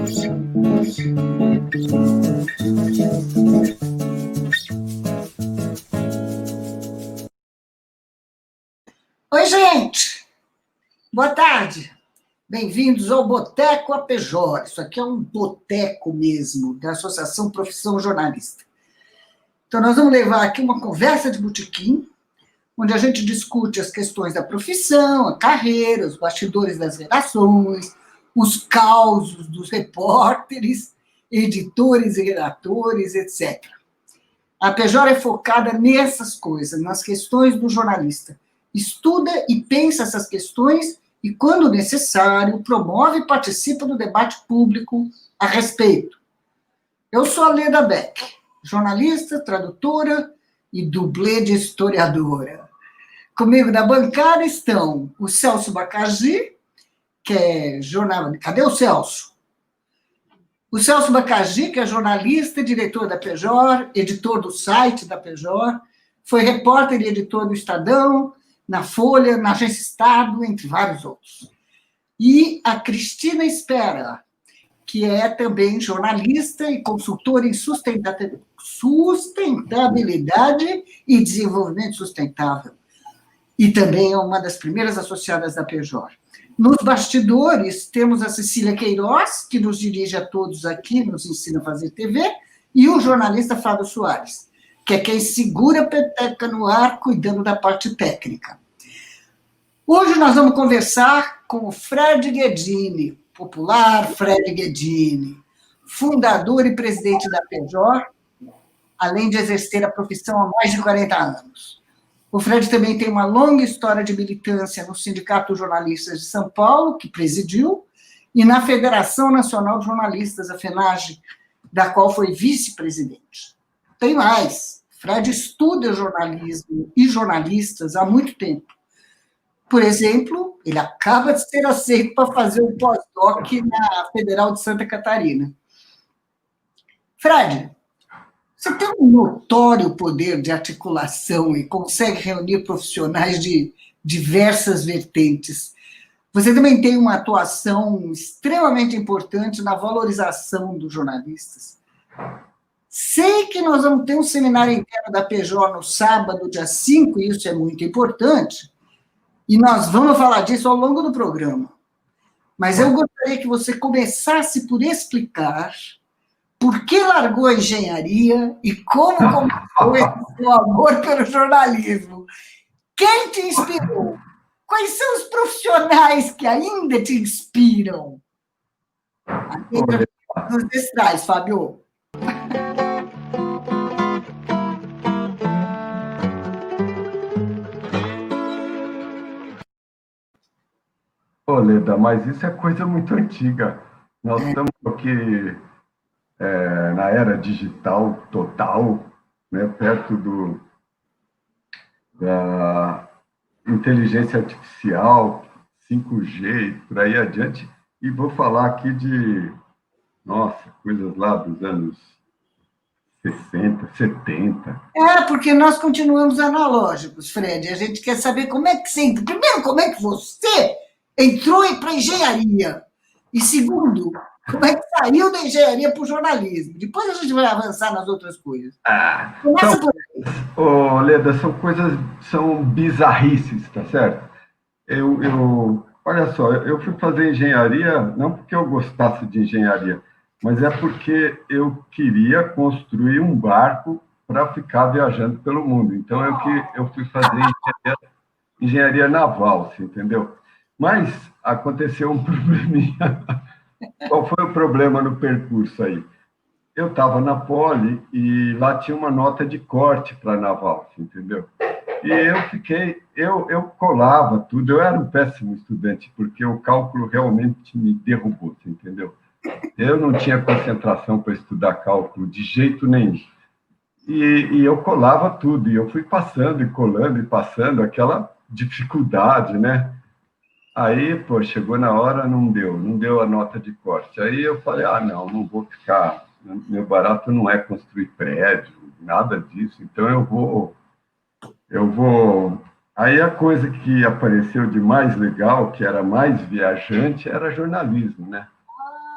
Oi, gente! Boa tarde! Bem-vindos ao Boteco APJ. Isso aqui é um boteco mesmo, da Associação Profissão Jornalista. Então, nós vamos levar aqui uma conversa de botequim, onde a gente discute as questões da profissão, a carreira, os bastidores das redações, os causos dos repórteres, editores e redatores, etc. A PJ é focada nessas coisas, nas questões do jornalista. Estuda e pensa essas questões e, quando necessário, promove e participa do debate público a respeito. Eu sou a Leda Beck, jornalista, tradutora e dublê de historiadora. Comigo na bancada estão o Celso Bacagi, que é jornalista... Cadê o Celso? O Celso Bacagi, que é jornalista e diretor da PJ, editor do site da PJ, foi repórter e editor do Estadão, na Folha, na Agência Estado, entre vários outros. E a Cristina Espera, que é também jornalista e consultora em sustentabilidade e desenvolvimento sustentável. E também é uma das primeiras associadas da PJ. Nos bastidores, temos a Cecília Queiroz, que nos dirige a todos aqui, nos ensina a fazer TV, e o jornalista Fábio Soares, que é quem segura a peteca no ar, cuidando da parte técnica. Hoje nós vamos conversar com o Fred Guedini, popular Fred Guedini, fundador e presidente da PJ, além de exercer a profissão há mais de 40 anos. O Fred também tem uma longa história de militância no Sindicato dos Jornalistas de São Paulo, que presidiu, e na Federação Nacional de Jornalistas, a FENAGE, da qual foi vice-presidente. Tem mais, Fred estuda jornalismo e jornalistas há muito tempo. Por exemplo, ele acaba de ser aceito para fazer um pós-doc na Federal de Santa Catarina. Fred, você tem um notório poder de articulação e consegue reunir profissionais de diversas vertentes. Você também tem uma atuação extremamente importante na valorização dos jornalistas. Sei que nós vamos ter um seminário interno da PJ no sábado, dia 5, e isso é muito importante, e nós vamos falar disso ao longo do programa. Mas eu gostaria que você começasse por explicar por que largou a engenharia e como começou esse seu amor pelo jornalismo. Quem te inspirou? Quais são os profissionais que ainda te inspiram? Nos ancestrais, Fábio. Ô, Leda, mas isso é coisa muito antiga. Nós estamos aqui na era digital total, né, perto da inteligência artificial, 5G e por aí adiante, e vou falar aqui de, coisas lá dos anos 60, 70. Porque nós continuamos analógicos, Fred. A gente quer saber como é que você... Primeiro, como é que você entrou para a engenharia? E segundo, como é que saiu da engenharia para o jornalismo? Depois a gente vai avançar nas outras coisas. Começa por aí. Leda, são bizarrices, tá certo? Olha só, eu fui fazer engenharia, não porque eu gostasse de engenharia, mas é porque eu queria construir um barco para ficar viajando pelo mundo. Então, eu fui fazer engenharia naval, você entendeu? Mas aconteceu um probleminha. Qual foi o problema no percurso aí? Eu estava na Poli e lá tinha uma nota de corte para naval, entendeu? E eu colava tudo, eu era um péssimo estudante, porque o cálculo realmente me derrubou, entendeu? Eu não tinha concentração para estudar cálculo de jeito nenhum. E eu colava tudo, e eu fui passando e colando e passando, aquela dificuldade, né? Aí, chegou na hora, não deu a nota de corte. Aí eu falei, não vou ficar, meu barato não é construir prédio, nada disso, então eu vou... Aí a coisa que apareceu de mais legal, que era mais viajante, era jornalismo, né?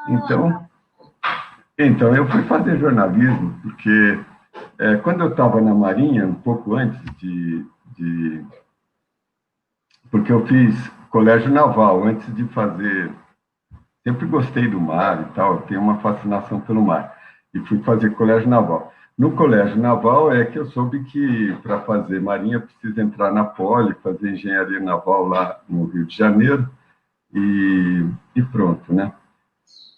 Então, Então, eu fui fazer jornalismo, porque quando eu estava na Marinha, um pouco antes porque eu fiz colégio naval, antes de fazer. Sempre gostei do mar e tal, tenho uma fascinação pelo mar. E fui fazer colégio naval. No colégio naval é que eu soube que para fazer marinha precisa entrar na Poli, fazer engenharia naval lá no Rio de Janeiro e pronto, né?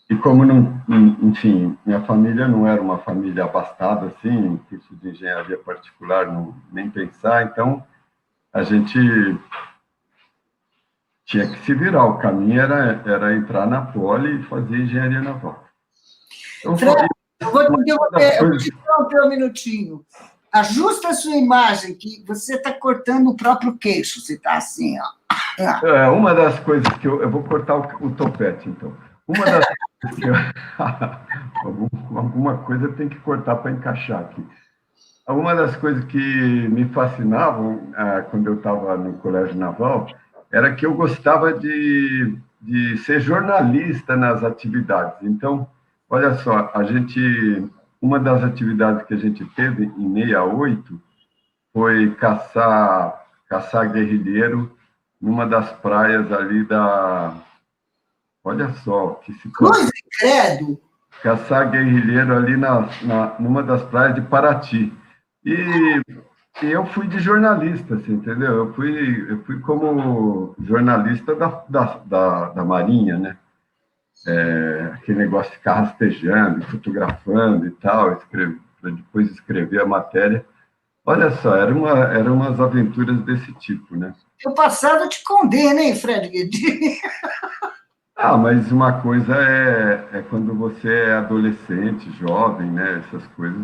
E como não, enfim, minha família não era uma família abastada assim, curso de engenharia particular, não, nem pensar, então a gente tinha que se virar. O caminho era entrar na Poli e fazer engenharia naval. Fred, eu vou te interromper um minutinho. Ajusta a sua imagem, que você está cortando o próprio queixo. Você está assim, ó. Uma das coisas que eu vou cortar o topete, então. Uma das coisas que alguma coisa tem que cortar para encaixar aqui. Uma das coisas que me fascinavam quando eu estava no Colégio Naval era que eu gostava de ser jornalista nas atividades. Então, olha só, uma das atividades que a gente teve em 68 foi caçar guerrilheiro numa das praias ali da... Olha só, que situação. Cruz e credo! Caçar guerrilheiro ali numa das praias de Paraty. E eu fui de jornalista, assim, entendeu? Eu fui como jornalista da Marinha, né? Aquele negócio de ficar rastejando, fotografando e tal, para depois escrever a matéria. Olha só, eram umas aventuras desse tipo, né? O passado te condena, hein, Fred Guedin? Mas uma coisa é quando você é adolescente, jovem, né? Essas coisas.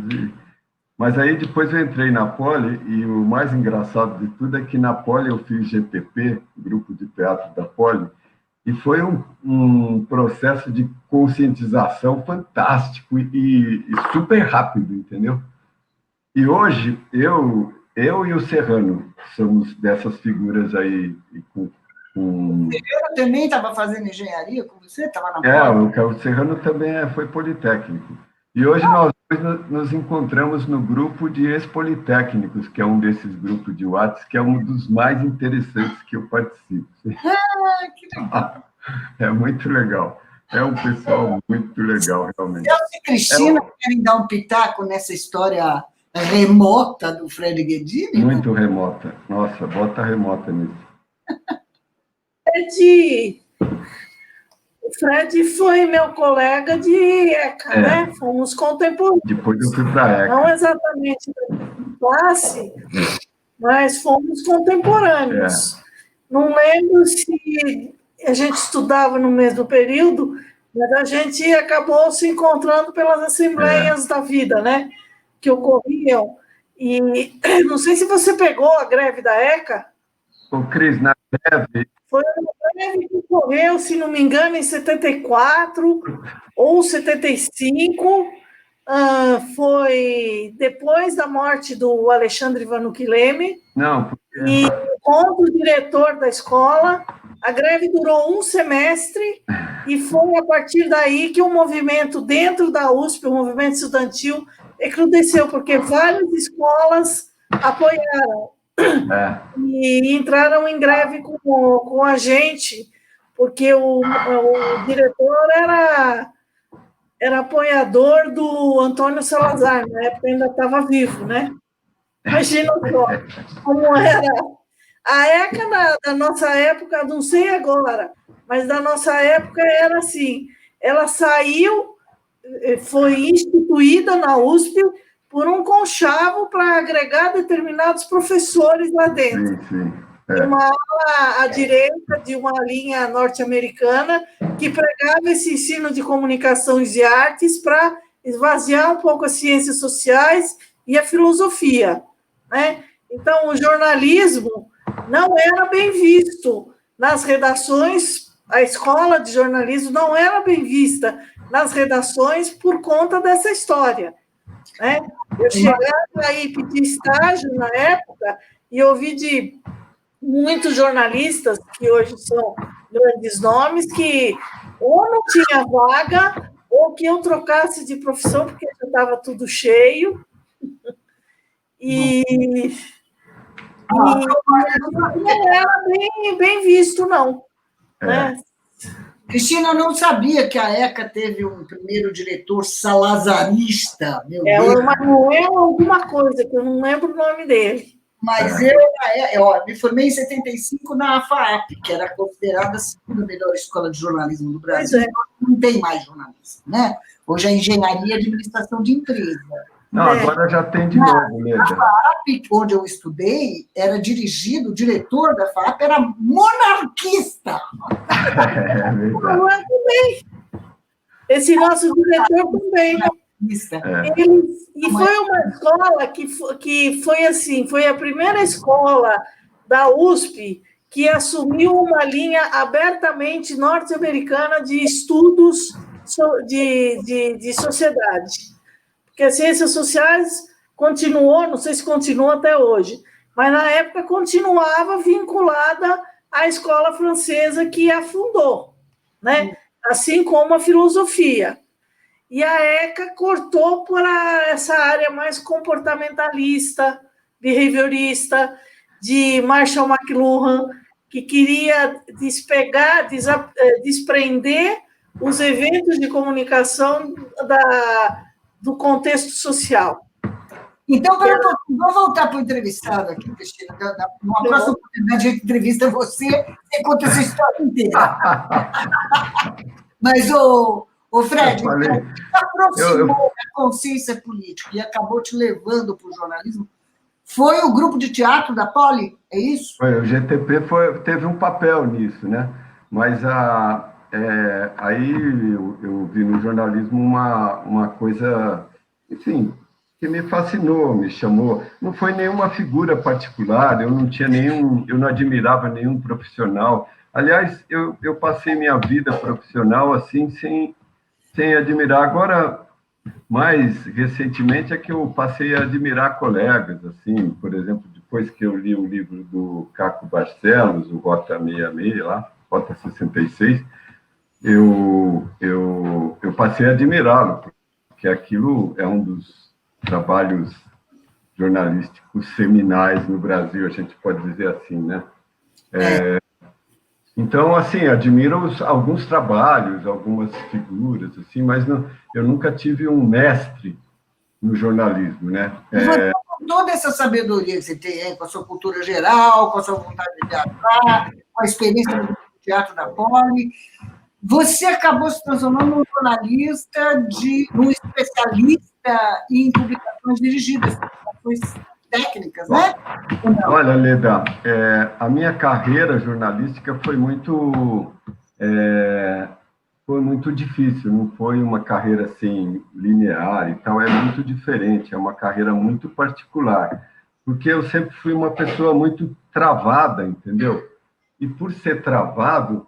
Mas aí depois eu entrei na Poli e o mais engraçado de tudo é que na Poli eu fiz GTP, Grupo de Teatro da Poli, e foi um processo de conscientização fantástico e super rápido, entendeu? E hoje eu e o Serrano somos dessas figuras aí. O Serrano também estava fazendo engenharia com você? Estava na Poli? O Serrano também foi politécnico. E hoje nós nos encontramos no grupo de ex-politécnicos, que é um desses grupos de WhatsApp, que é um dos mais interessantes que eu participo. Que legal. É muito legal. É um pessoal muito legal, realmente. Celso e Cristina querem dar um pitaco nessa história remota do Fred Guedin? Muito remota. Nossa, bota remota nisso. O Fred foi meu colega de ECA, né? Fomos contemporâneos. Depois eu fui para a ECA. Não exatamente da classe, mas fomos contemporâneos. Não lembro se a gente estudava no mesmo período, mas a gente acabou se encontrando pelas assembleias da vida, né? Que ocorriam. E não sei se você pegou a greve da ECA. Ô, Cris, na greve... Foi uma greve que ocorreu, se não me engano, em 74 ou 75. Foi depois da morte do Alexandre Vanucchi Leme. Não, e contra o diretor da escola. A greve durou um semestre e foi a partir daí que o movimento dentro da USP, o movimento estudantil, recrudesceu, porque várias escolas apoiaram. E entraram em greve com a gente, porque o diretor era apoiador do Antônio Salazar, na época ainda estava vivo, né? Imagina só como era. A ECA da nossa época, não sei agora, mas da nossa época era assim, ela saiu, foi instituída na USP por um conchavo para agregar determinados professores lá dentro. Sim. De uma ala à direita, de uma linha norte-americana, que pregava esse ensino de comunicações e artes para esvaziar um pouco as ciências sociais e a filosofia, né? Então, o jornalismo não era bem visto nas redações, a escola de jornalismo não era bem vista nas redações por conta dessa história, né? Eu chegava aí pedir estágio na época e ouvi de muitos jornalistas, que hoje são grandes nomes, que ou não tinha vaga, ou que eu trocasse de profissão, porque já estava tudo cheio. E não era bem visto, não. Né? Cristina, eu não sabia que a ECA teve um primeiro diretor salazarista, meu Deus. Não é alguma coisa, que eu não lembro o nome dele. Mas eu me formei em 75 na FAAP, que era considerada a segunda melhor escola de jornalismo do Brasil. Não tem mais jornalismo, né? Hoje é engenharia e administração de empresa. Não, agora já tem de novo, Leda. A FAAP, onde eu estudei, era dirigido, o diretor da FAAP era monarquista. É verdade. Também. Esse nosso diretor também. E foi uma escola que foi assim, foi a primeira escola da USP que assumiu uma linha abertamente norte-americana de estudos de sociedade. Porque as ciências sociais continuou, não sei se continua até hoje, mas na época continuava vinculada à escola francesa que a fundou, né? Assim como a filosofia. E a ECA cortou para essa área mais comportamentalista, behaviorista, de Marshall McLuhan, que queria desprender os eventos de comunicação do contexto social. Então, vou voltar para o entrevistado aqui, Cristina. Numa próxima oportunidade, a gente entrevista você e conta essa história inteira. Mas, Fred, você aproximou da consciência política e acabou te levando para o jornalismo. Foi o grupo de teatro da Poli? É isso? O GTP teve um papel nisso, né? Mas aí eu vi no jornalismo uma coisa, enfim, que me fascinou, me chamou. Não foi nenhuma figura particular, eu não admirava nenhum profissional. Aliás, eu passei minha vida profissional assim, sem admirar. Agora, mais recentemente, é que eu passei a admirar colegas, assim, por exemplo, depois que eu li o livro do Caco Barcelos, o Rota 66, lá, Rota 66, eu passei a admirá-lo, porque aquilo é um dos trabalhos jornalísticos seminais no Brasil, a gente pode dizer assim, né? Então, assim, admiro alguns trabalhos, algumas figuras, assim, mas eu nunca tive um mestre no jornalismo, né? Com toda essa sabedoria que você tem, com a sua cultura geral, com a sua vontade de teatrar, com a experiência no teatro da Poli, você acabou se transformando num jornalista, num especialista em publicações dirigidas, publicações técnicas, né? Olha, Leda, a minha carreira jornalística foi muito difícil, não foi uma carreira assim linear e tal, é muito diferente, é uma carreira muito particular, porque eu sempre fui uma pessoa muito travada, entendeu? E por ser travado,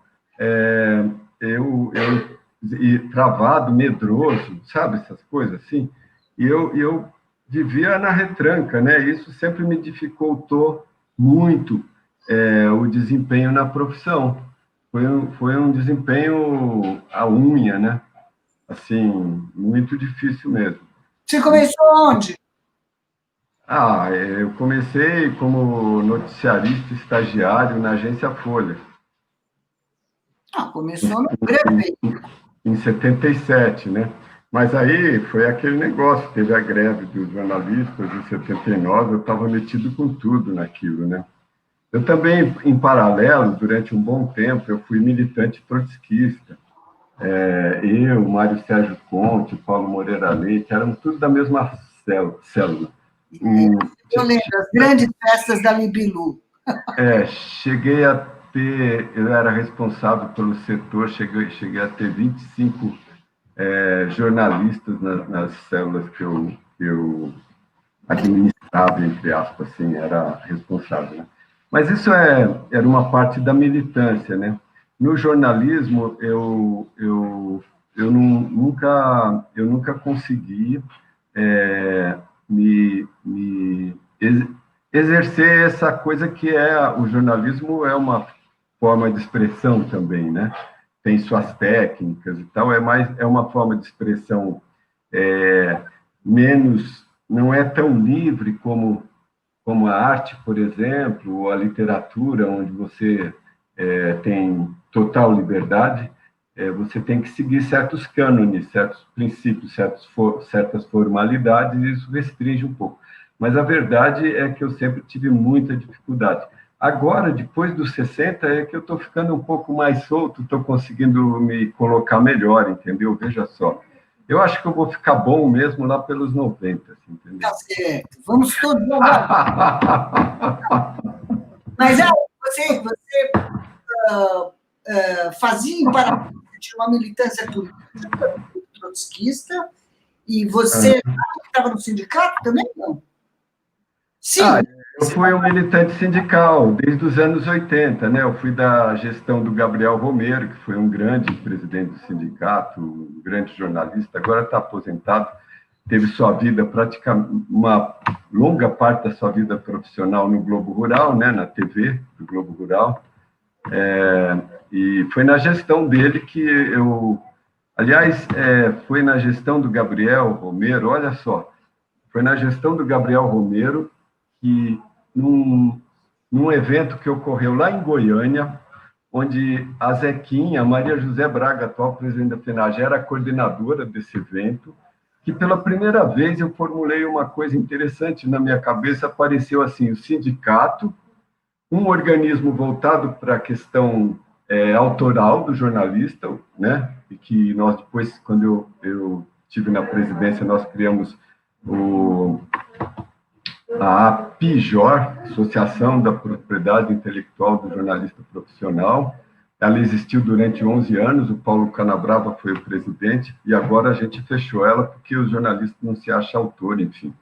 travado, medroso, sabe, essas coisas assim, e eu vivia na retranca, né? Isso sempre me dificultou muito o desempenho na profissão. Foi um desempenho à unha, né? Assim, muito difícil mesmo. Você começou onde? Eu comecei como noticiarista estagiário na agência Folha. Começou no greve. Em 77, né? Mas aí foi aquele negócio, teve a greve dos jornalistas em 79, eu estava metido com tudo naquilo, né? Eu também, em paralelo, durante um bom tempo, eu fui militante trotskista. Eu, Mário Sérgio Conte, Paulo Moreira Leite, éramos tudo da mesma célula. Eu lembro, as grandes festas da Libilu. Cheguei a ter, eu era responsável pelo setor, cheguei a ter 25 jornalistas nas células que eu administrava, entre aspas, assim, era responsável, né? Mas isso era uma parte da militância, né? No jornalismo, eu nunca consegui exercer essa coisa que o jornalismo é uma forma de expressão também, né? tem suas técnicas e tal, é uma forma de expressão menos, não é tão livre como a arte, por exemplo, ou a literatura, onde você tem total liberdade. Você tem que seguir certos cânones, certos princípios, certas formalidades, e isso restringe um pouco. Mas a verdade é que eu sempre tive muita dificuldade. Agora, depois dos 60, é que eu estou ficando um pouco mais solto, estou conseguindo me colocar melhor, entendeu? Veja só. Eu acho que eu vou ficar bom mesmo lá pelos 90, assim, entendeu? Tá certo. Vamos todos jogar. Mas você fazia em paralelo uma militância política trotskista e você estava no sindicato também, não? Sim. Eu fui um militante sindical desde os anos 80, né? Eu fui da gestão do Gabriel Romero, que foi um grande presidente do sindicato, um grande jornalista, agora está aposentado, teve sua vida praticamente, uma longa parte da sua vida profissional no Globo Rural, né? Na TV do Globo Rural, e foi na gestão dele que eu... Aliás, foi na gestão do Gabriel Romero, olha só, foi na gestão do Gabriel Romero que, num evento que ocorreu lá em Goiânia, onde a Zequinha, Maria José Braga, atual presidente da FENAGE, era a coordenadora desse evento, que pela primeira vez eu formulei uma coisa interessante na minha cabeça, apareceu assim, o sindicato, um organismo voltado para a questão autoral do jornalista, né? E que nós depois, quando eu estive na presidência, nós criamos a APIJOR, Associação da Propriedade Intelectual do Jornalista Profissional. Ela existiu durante 11 anos, o Paulo Canabrava foi o presidente, e agora a gente fechou ela porque os jornalistas não se acham autor, enfim.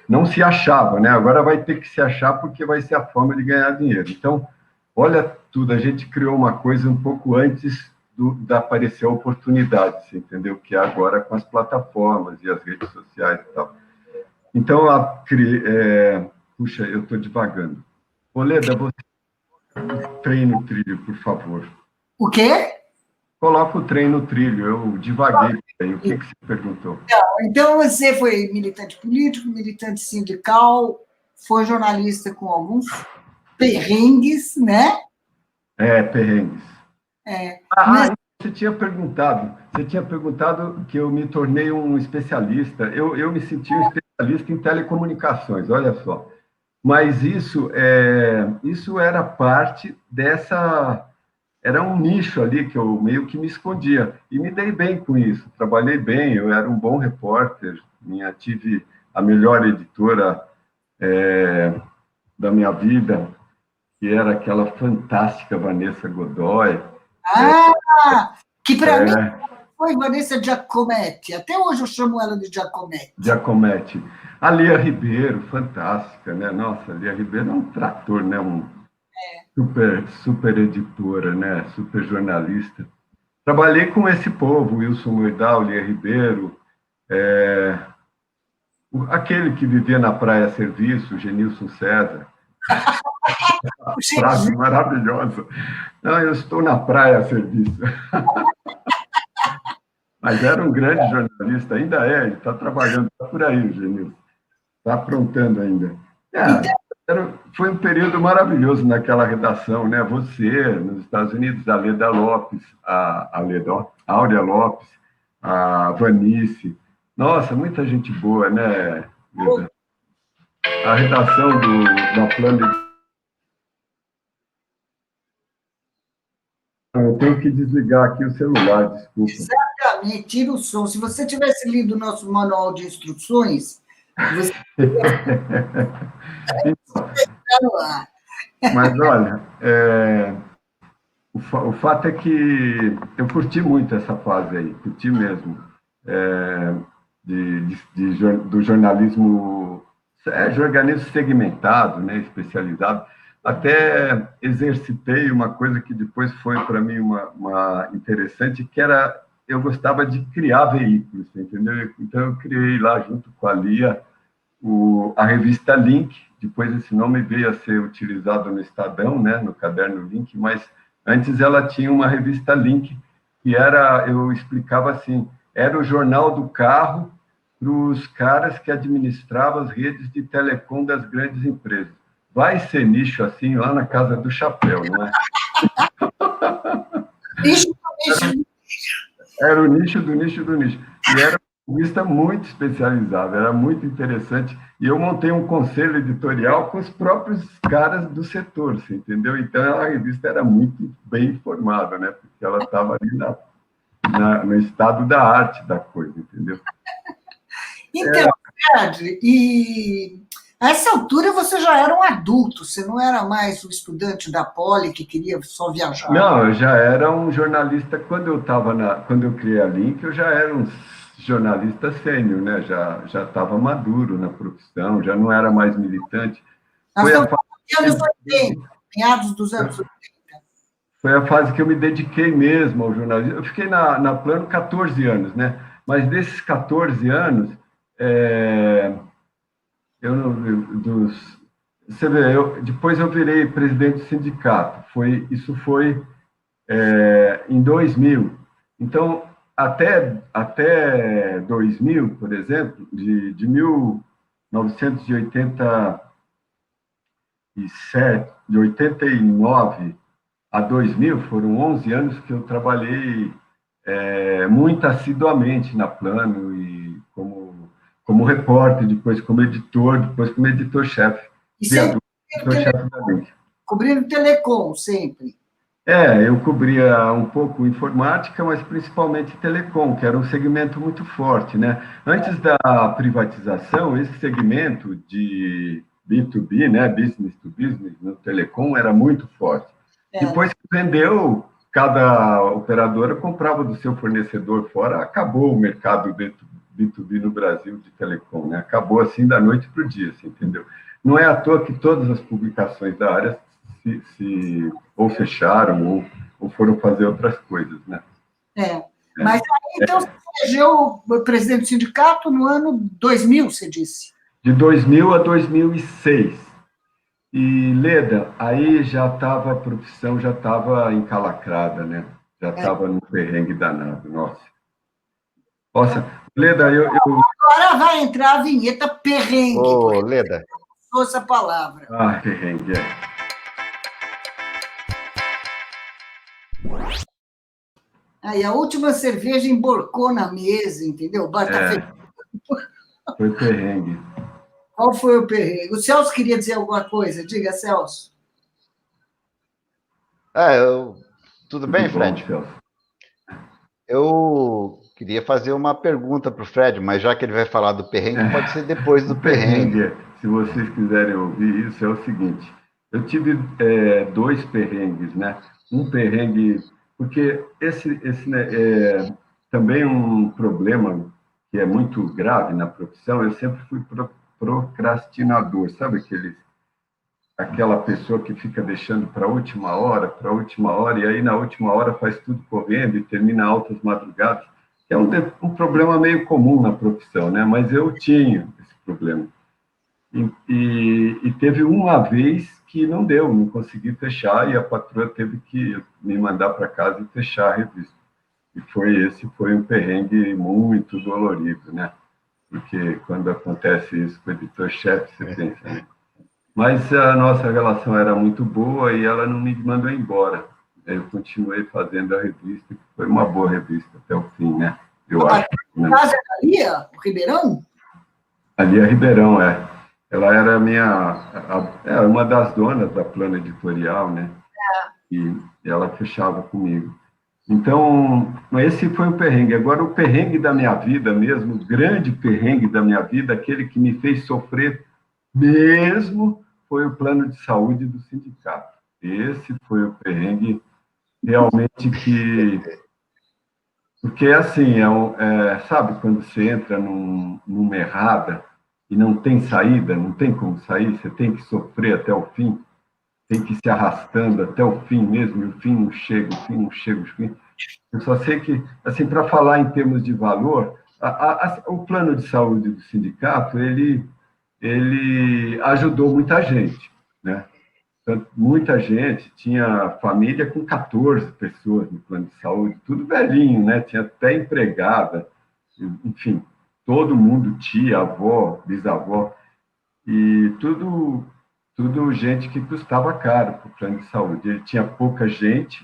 Não se achava, né? Agora vai ter que se achar porque vai ser a forma de ganhar dinheiro. Então, olha tudo, a gente criou uma coisa um pouco antes da aparecer a oportunidade, você entendeu? Que é agora com as plataformas e as redes sociais e tal. Então, puxa, eu estou devagando. Oleda, você trem no trilho, por favor. O quê? Coloca o trem no trilho, eu divaguei. O que você perguntou? Então, você foi militante político, militante sindical, foi jornalista com alguns perrengues, né? Perrengues. Você tinha perguntado que eu me tornei um especialista. Eu me senti um especialista em telecomunicações, olha só. Mas isso era parte dessa... Era um nicho ali que eu meio que me escondia. E me dei bem com isso, trabalhei bem, eu era um bom repórter, tive a melhor editora da minha vida, que era aquela fantástica Vanessa Godoy. Que para mim foi Vanessa Giacometti. Até hoje eu chamo ela de Giacometti. Giacometti. A Lia Ribeiro, fantástica, né? Nossa, a Lia Ribeiro é um trator, né? Super editora, né? Super jornalista. Trabalhei com esse povo, Wilson Moidal, Lia Ribeiro, aquele que vivia na Praia Serviço, Genilson César. Frase maravilhosa. Não, eu estou na Praia Serviço. Mas era um grande jornalista, ainda ele está trabalhando, está por aí, o Genilson. Está aprontando ainda. Foi um período maravilhoso naquela redação, né? Você, nos Estados Unidos, a Leda Lopes, a Áurea Lopes, a Vanice. Nossa, muita gente boa, né, Leda? A redação da Plano. Eu tenho que desligar aqui o celular, desculpa. Exatamente, tira o som. Se você tivesse lido o nosso manual de instruções, você... Mas, olha, o fato é que eu curti muito essa fase aí, curti mesmo, do jornalismo segmentado, né, especializado. Até exercitei uma coisa que depois foi para mim uma interessante, que era, eu gostava de criar veículos, entendeu? Então eu criei lá junto com a Lia a revista Link, depois esse nome veio a ser utilizado no Estadão, né, no caderno Link, mas antes ela tinha uma revista Link, que era, eu explicava assim, era o jornal do carro para os caras que administravam as redes de telecom das grandes empresas. Vai ser nicho assim lá na Casa do Chapéu, não é? Nicho. Era o nicho do nicho do nicho. E era uma revista muito especializada, era muito interessante. E eu montei um conselho editorial com os próprios caras do setor, você entendeu? Então, a revista era muito bem informada, né? Porque ela estava ali no estado da arte da coisa, entendeu? Então, Fred, e a essa altura você já era um adulto, você não era mais o estudante da Poli que queria só viajar. Não, eu já era um jornalista, quando eu criei a Link, eu já era um jornalista sênior, né? Já estava maduro na profissão, já não era mais militante. Nós estamos falando dos anos 80, meados dos anos 80. Foi a fase que eu me dediquei mesmo ao jornalismo. Eu fiquei na Plano 14 anos, né? Mas desses 14 anos, você vê, depois eu virei presidente do sindicato. Isso foi em 2000. Então, até 2000, por exemplo, de 1987, de 89 a 2000, foram 11 anos que eu trabalhei muito assiduamente na Plano, e como repórter, depois como editor, depois como editor-chefe. Editor-chefe da Link. Cobrindo telecom, sempre. Eu cobria um pouco informática, mas principalmente telecom, que era um segmento muito forte, né? Antes da privatização, esse segmento de B2B, né, business to business, no telecom, era muito forte. Depois que vendeu, cada operadora comprava do seu fornecedor fora, acabou o mercado B2B no Brasil de telecom, né? Acabou assim da noite para o dia, assim, entendeu? Não é à toa que todas as publicações da área ou fecharam ou foram fazer outras coisas, né? Mas aí, então, você elegeu o presidente do sindicato no ano 2000, você disse? De 2000 a 2006. E, Leda, aí já estava, a profissão já estava encalacrada, né? Já estava num perrengue danado, nossa. Leda, Agora vai entrar a vinheta perrengue. Ô, Leda. Essa palavra. Perrengue, Aí a última cerveja emborcou na mesa, entendeu? O bar tá fechado. Foi perrengue. Qual foi o perrengue? O Celso queria dizer alguma coisa. Diga, Celso. Tudo bem, Fred? Bom, eu queria fazer uma pergunta para o Fred, mas já que ele vai falar do perrengue, pode ser depois do perrengue. Se vocês quiserem ouvir isso, é o seguinte. Eu tive 2 perrengues, né? Um perrengue, porque esse também um problema que é muito grave na profissão. Eu sempre fui procrastinador, sabe aquela pessoa que fica deixando para a última hora, e aí na última hora faz tudo correndo e termina altas madrugadas, que é um problema meio comum na profissão, né? Mas eu tinha esse problema. E teve uma vez que não deu, não consegui fechar, e a patroa teve que me mandar para casa e fechar a revista. E foi um perrengue muito dolorido, né? Porque quando acontece isso com o editor-chefe, você pensa, né? Mas a nossa relação era muito boa e ela não me mandou embora. Eu continuei fazendo a revista, que foi uma boa revista até o fim, né? Eu acho. A casa da Lia, o Ribeirão? A Lia Ribeirão, Ela era uma das donas da Plano Editorial, né? E ela fechava comigo. Então, esse foi o perrengue. Agora, o perrengue da minha vida mesmo, o grande perrengue da minha vida, aquele que me fez sofrer mesmo, foi o plano de saúde do sindicato. Esse foi o perrengue realmente que... Porque, assim, sabe quando você entra numa errada e não tem saída, não tem como sair, você tem que sofrer até o fim, tem que ir se arrastando até o fim mesmo, e o fim não chega, o fim. Eu só sei que, assim, para falar em termos de valor, o plano de saúde do sindicato, ele ajudou muita gente, né? muita gente, tinha família com 14 pessoas no plano de saúde, tudo velhinho, né? Tinha até empregada, enfim, todo mundo, tia, avó, bisavó, e tudo gente que custava caro para o plano de saúde. Ele tinha pouca gente,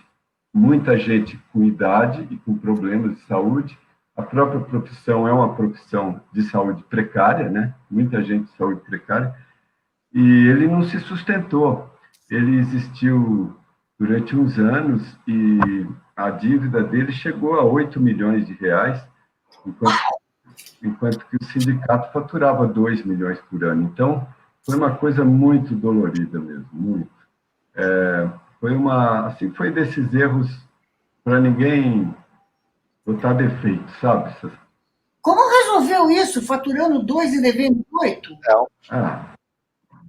muita gente com idade e com problemas de saúde. A própria profissão é uma profissão de saúde precária, né? Muita gente de saúde precária. E ele não se sustentou. Ele existiu durante uns anos e a dívida dele chegou a 8 milhões de reais, enquanto que o sindicato faturava 2 milhões por ano. Então, foi uma coisa muito dolorida mesmo, muito. Foi desses erros para ninguém botar defeito, sabe? Como resolveu isso, faturando 2 e devendo 8?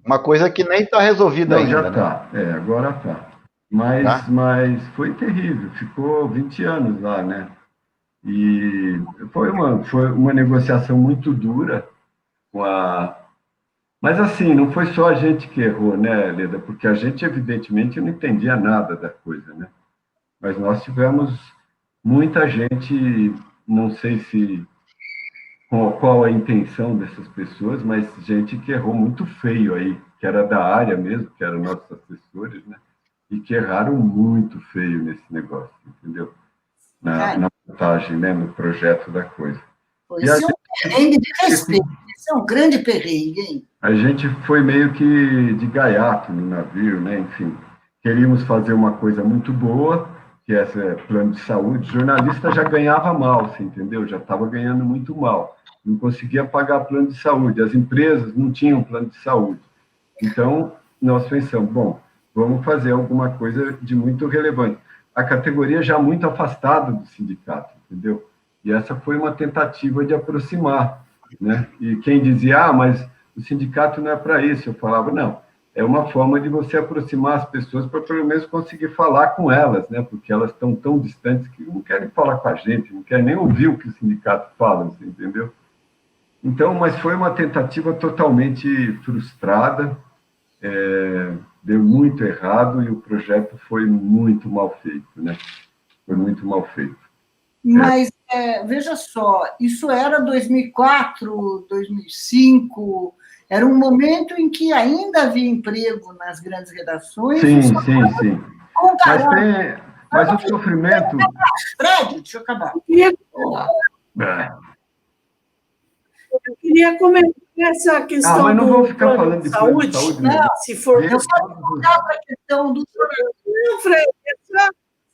Uma coisa que nem está resolvida não, ainda. Já está, né? Agora está. Mas foi terrível, ficou 20 anos lá, né? E foi uma negociação muito dura com a... Mas, assim, não foi só a gente que errou, né, Leda? Porque a gente, evidentemente, não entendia nada da coisa, né? Mas nós tivemos muita gente, não sei se qual a intenção dessas pessoas, mas gente que errou muito feio aí, que era da área mesmo, que eram nossos assessores, né? E que erraram muito feio nesse negócio, entendeu? Na montagem, né? No projeto da coisa. Esse é um perrengue de respeito, esse é um grande perrengue, hein? A gente foi meio que de gaiato no navio, né? Enfim, queríamos fazer uma coisa muito boa, que esse é plano de saúde. O jornalista já ganhava mal, você entendeu? Já estava ganhando muito mal. Não conseguia pagar plano de saúde. As empresas não tinham plano de saúde. Então, nós pensamos, bom, vamos fazer alguma coisa de muito relevante. A categoria já muito afastada do sindicato, entendeu? E essa foi uma tentativa de aproximar, né? E quem dizia, mas o sindicato não é para isso, eu falava, não, é uma forma de você aproximar as pessoas para pelo menos conseguir falar com elas, né? Porque elas estão tão distantes que não querem falar com a gente, não querem nem ouvir o que o sindicato fala, você entendeu? Então, mas foi uma tentativa totalmente frustrada, deu muito errado e o projeto foi muito mal feito, né? Foi muito mal feito. Mas, veja só, isso era 2004, 2005, era um momento em que ainda havia emprego nas grandes redações. Sim. Mas o sofrimento... Fred, deixa eu acabar. Eu queria comentar essa questão mas não vou ficar plano falando de saúde. Não, se for... Eu só vou voltar para a questão do... Não, Fred,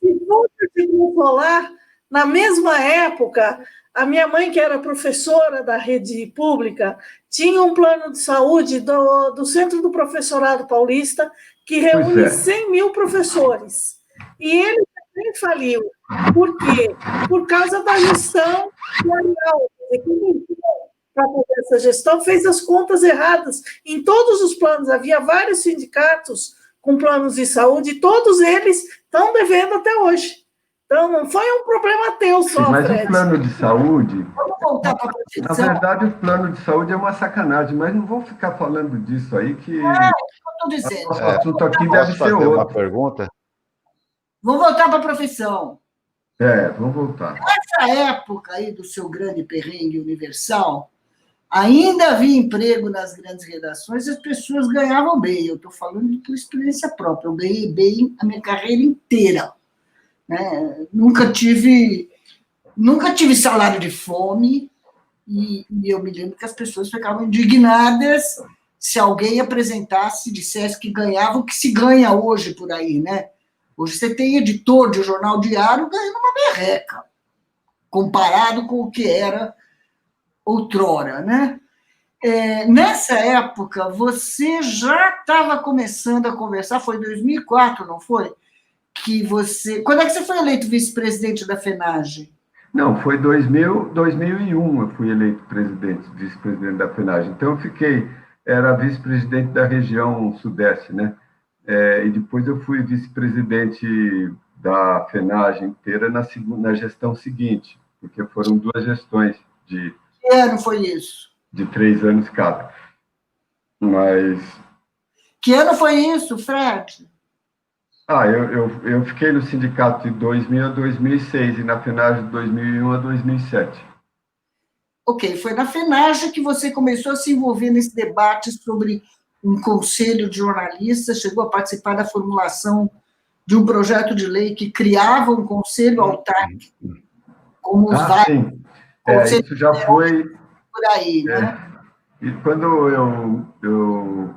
se for te consolar, na mesma época, a minha mãe, que era professora da rede pública, tinha um plano de saúde do Centro do Professorado Paulista, que reúne 100 mil professores. E ele também faliu. Por quê? Por causa da gestão salarial. Para fazer essa gestão, fez as contas erradas. Em todos os planos, havia vários sindicatos com planos de saúde, e todos eles estão devendo até hoje. Então, não foi um problema teu só, Sim, mas Fred. o plano de saúde... Vamos voltar para a profissão. Na verdade, o plano de saúde é uma sacanagem, mas não vou ficar falando disso aí, que eu estou dizendo. o assunto aqui deve ser fazer outro. uma pergunta? Vamos voltar para a profissão. Vamos voltar. Nessa época aí do seu grande perrengue universal, ainda havia emprego nas grandes redações e as pessoas ganhavam bem. Eu estou falando por experiência própria. Eu ganhei bem a minha carreira inteira. Né? Nunca tive salário de fome e eu me lembro que as pessoas ficavam indignadas se alguém apresentasse, dissesse que ganhava o que se ganha hoje por aí, né? Hoje você tem editor de jornal diário ganhando uma merreca, comparado com o que era outrora, né? Nessa época, você já estava começando a conversar, foi em 2004, não foi? Quando é que você foi eleito vice-presidente da FENAGE? Não, foi 2001 eu fui eleito vice-presidente da FENAGE. Então, era vice-presidente da região sudeste, né? E depois eu fui vice-presidente da FENAGE inteira na gestão seguinte, porque foram 2 gestões de... Que ano foi isso? De 3 anos cada. Mas Que ano foi isso, Fred? Eu fiquei no sindicato de 2000 a 2006 e na FENAGE de 2001 a 2007. Ok, foi na FENAGE que você começou a se envolver nesse debate sobre um conselho de jornalistas, chegou a participar da formulação de um projeto de lei que criava um conselho autárquico, como os vários sim. conselhos Isso já foi por aí, né? E quando eu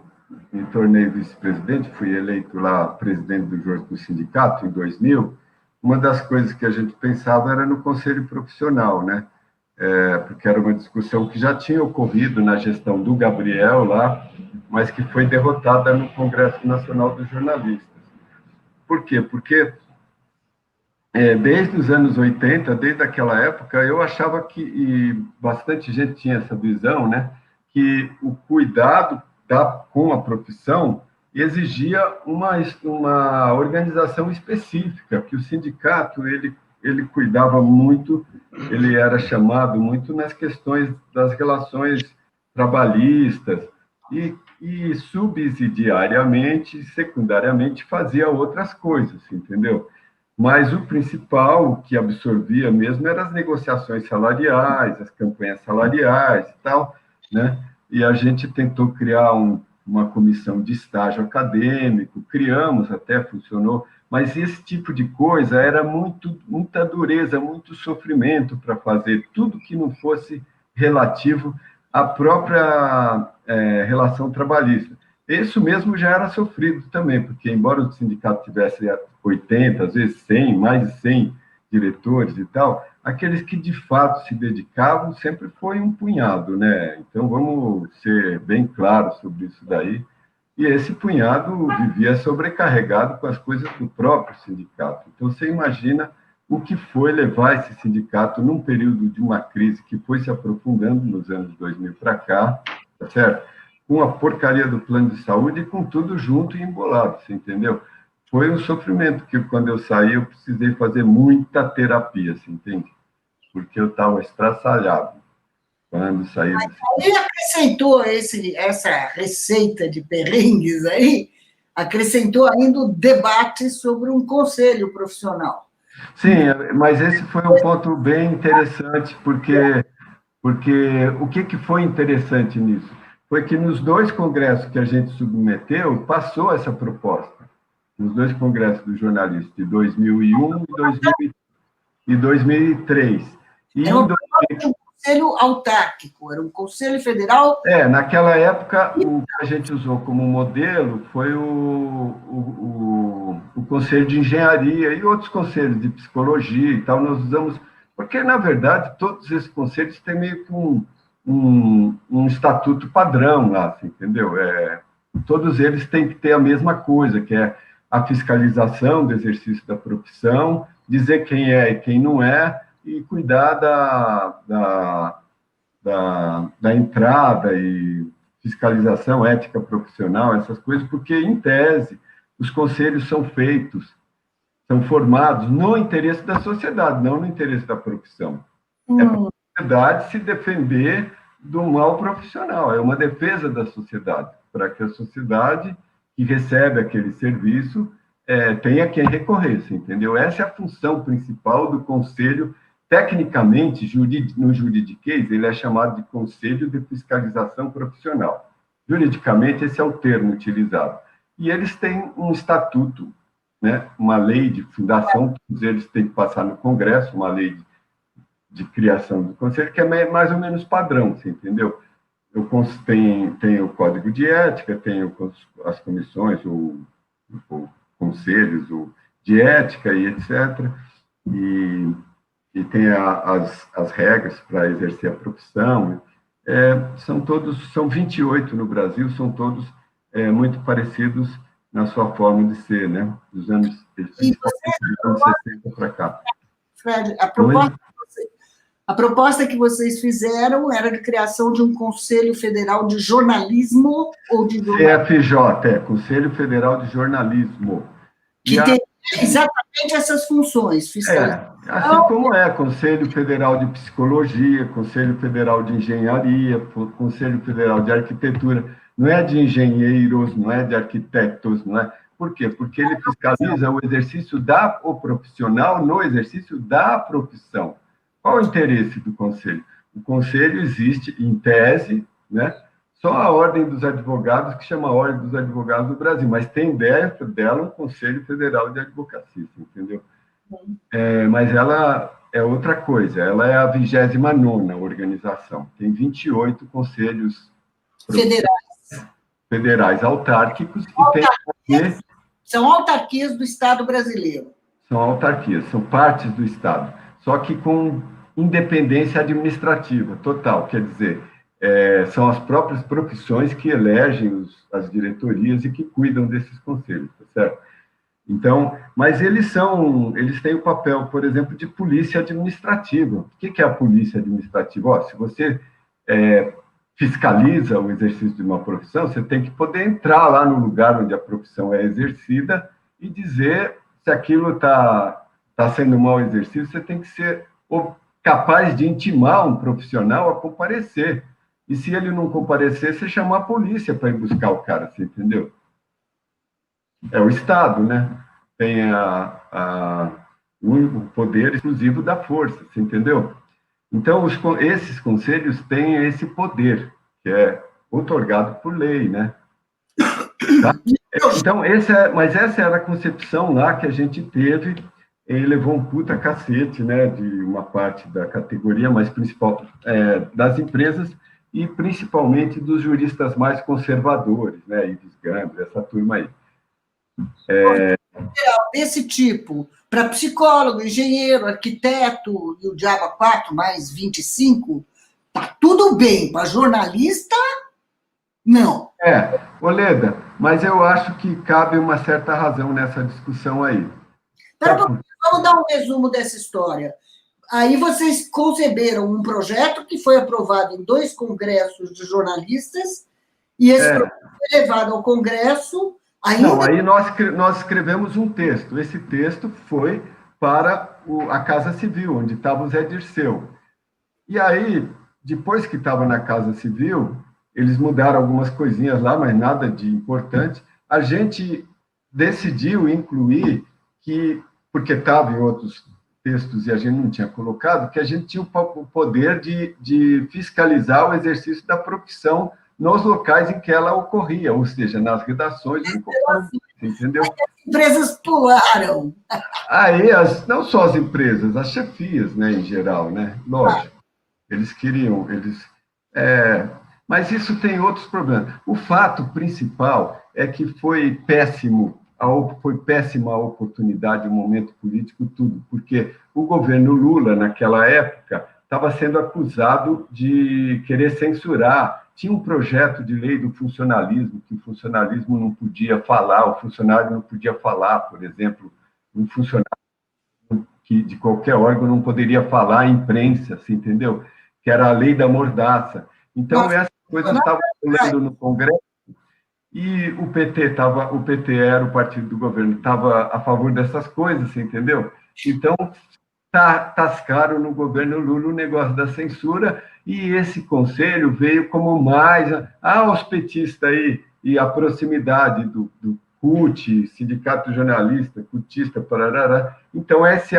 me tornei vice-presidente, fui eleito lá presidente do sindicato em 2000, uma das coisas que a gente pensava era no conselho profissional, né? Porque era uma discussão que já tinha ocorrido na gestão do Gabriel lá, mas que foi derrotada no Congresso Nacional dos Jornalistas. Por quê? Porque desde os anos 80, desde aquela época, eu achava que, e bastante gente tinha essa visão, né, que o cuidado com a profissão exigia uma organização específica, que o sindicato, ele cuidava muito, ele era chamado muito nas questões das relações trabalhistas e subsidiariamente, secundariamente, fazia outras coisas, entendeu? Mas o principal que absorvia mesmo eram as negociações salariais, as campanhas salariais e tal, né? E a gente tentou criar uma comissão de estágio acadêmico, criamos, até funcionou, mas esse tipo de coisa era muita dureza, muito sofrimento para fazer, tudo que não fosse relativo à própria relação trabalhista. Isso mesmo já era sofrido também, porque embora o sindicato tivesse 80, às vezes 100, mais de 100 diretores e tal, aqueles que de fato se dedicavam sempre foi um punhado, né? Então vamos ser bem claros sobre isso daí. E esse punhado vivia sobrecarregado com as coisas do próprio sindicato. Então você imagina o que foi levar esse sindicato num período de uma crise que foi se aprofundando nos anos 2000 para cá, tá certo? Com a porcaria do plano de saúde e com tudo junto e embolado, você entendeu? Foi um sofrimento que, quando eu saí, eu precisei fazer muita terapia, você entende? Porque eu estava estraçalhado quando saí. Aí acrescentou essa receita de perrengues aí, acrescentou ainda o debate sobre um conselho profissional. Sim, mas esse foi um ponto bem interessante, porque o que foi interessante nisso? Foi que nos 2 congressos que a gente submeteu, passou essa proposta. Nos 2 congressos do jornalista, de 2001 e 2003. E era um conselho autárquico, era um conselho federal... naquela época, o que a gente usou como modelo foi o conselho de engenharia e outros conselhos de psicologia e tal, nós usamos... Porque, na verdade, todos esses conselhos têm meio que um estatuto padrão lá, assim, entendeu? Todos eles têm que ter a mesma coisa, que é a fiscalização do exercício da profissão, dizer quem é e quem não é, e cuidar da entrada e fiscalização ética profissional, essas coisas, porque, em tese, os conselhos são formados no interesse da sociedade, não no interesse da profissão. É para a sociedade se defender do mal profissional, é uma defesa da sociedade, para que a sociedade que recebe aquele serviço tenha quem recorrer, entendeu? Essa é a função principal do conselho. Tecnicamente, no juridiquês, ele é chamado de Conselho de Fiscalização Profissional. Juridicamente, esse é o termo utilizado. E eles têm um estatuto, né, uma lei de fundação, todos eles têm que passar no Congresso, uma lei de criação do Conselho, que é mais ou menos padrão, você entendeu? Tem o Código de Ética, tem as comissões, ou conselhos de ética e etc., e tem as regras para exercer a profissão. São 28 no Brasil, são todos muito parecidos na sua forma de ser, né? Dos anos 60 para cá. Fred, a proposta que vocês fizeram era de criação de um Conselho Federal de Jornalismo ou de CFJ, Conselho Federal de Jornalismo. Que tem exatamente essas funções fiscais. Assim como Conselho Federal de Psicologia, Conselho Federal de Engenharia, Conselho Federal de Arquitetura. não é de engenheiros, não é de arquitetos, não é. Por quê? Porque ele fiscaliza o exercício o profissional no exercício da profissão. Qual o interesse do conselho? O conselho existe, em tese, né? Só a Ordem dos Advogados, que chama a Ordem dos Advogados do Brasil, mas tem dentro dela um Conselho Federal de Advocacia, entendeu? Mas ela é outra coisa, ela é a 29ª organização, tem 28 conselhos federais autárquicos São autarquias do Estado brasileiro. São autarquias, são partes do Estado, só que com independência administrativa total, quer dizer, são as próprias profissões que elegem as diretorias e que cuidam desses conselhos, tá certo? Então, mas eles têm o papel, por exemplo, de polícia administrativa. O que é a polícia administrativa? Se você fiscaliza o exercício de uma profissão, você tem que poder entrar lá no lugar onde a profissão é exercida e dizer se aquilo está sendo mal exercido. Você tem que ser capaz de intimar um profissional a comparecer. E se ele não comparecer, você chamar a polícia para ir buscar o cara, você entendeu? É o Estado, né? Tem o poder exclusivo da força, você entendeu? Então, esses conselhos têm esse poder, que é otorgado por lei, né? Tá? Então, mas essa era a concepção lá que a gente teve, e levou um puta cacete, né, de uma parte da categoria, mas principal das empresas, e principalmente dos juristas mais conservadores, né, Ives Gambra, essa turma aí. Desse tipo, para psicólogo, engenheiro, arquiteto e o diabo 4 mais 25, tá tudo bem. Para jornalista, não. Oleda, mas eu acho que cabe uma certa razão nessa discussão aí. Vamos dar um resumo dessa história. Aí vocês conceberam um projeto que foi aprovado em 2 congressos de jornalistas, e esse projeto foi levado ao Congresso. Não, aí nós escrevemos um texto. Esse texto foi para a Casa Civil, onde estava o Zé Dirceu. E aí, depois que estava na Casa Civil, eles mudaram algumas coisinhas lá, mas nada de importante. A gente decidiu incluir porque estava em outros textos e a gente não tinha colocado, que a gente tinha o poder de fiscalizar o exercício da profissão nos locais em que ela ocorria, ou seja, nas redações, entendeu? As empresas pularam. Aí, não só as empresas, as chefias, né, em geral, né? Lógico, eles queriam, mas isso tem outros problemas. O fato principal é que foi péssima a oportunidade, o momento político, tudo, porque o governo Lula, naquela época, estava sendo acusado de querer censurar. Tinha um projeto de lei do funcionalismo, que o funcionalismo não podia falar, o funcionário não podia falar, por exemplo, um funcionário que de qualquer órgão não poderia falar à imprensa, assim, entendeu? Que era a lei da mordaça. Então, essas coisas estavam rolando no Congresso, e o PT era o partido do governo, estava a favor dessas coisas, você entendeu? Então, tascaram no governo Lula o negócio da censura, e esse conselho veio como mais os petistas aí, e a proximidade do CUT, Sindicato Jornalista, CUTista, parará. Então, esse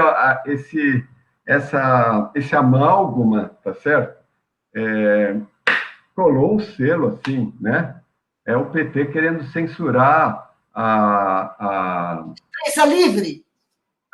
amálgama, tá certo? Colou um selo, assim, né? É o PT querendo censurar a imprensa livre.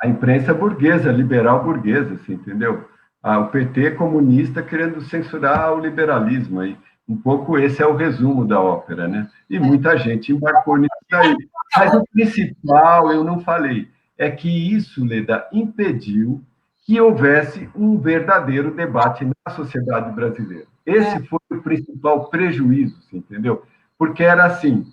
A imprensa burguesa, liberal burguesa, assim, entendeu? O PT comunista querendo censurar o liberalismo. Aí. Um pouco esse é o resumo da ópera, né? E muita gente embarcou nisso aí. Mas o principal, eu não falei, é que isso, Leda, impediu que houvesse um verdadeiro debate na sociedade brasileira. Esse foi o principal prejuízo, entendeu? Porque era assim,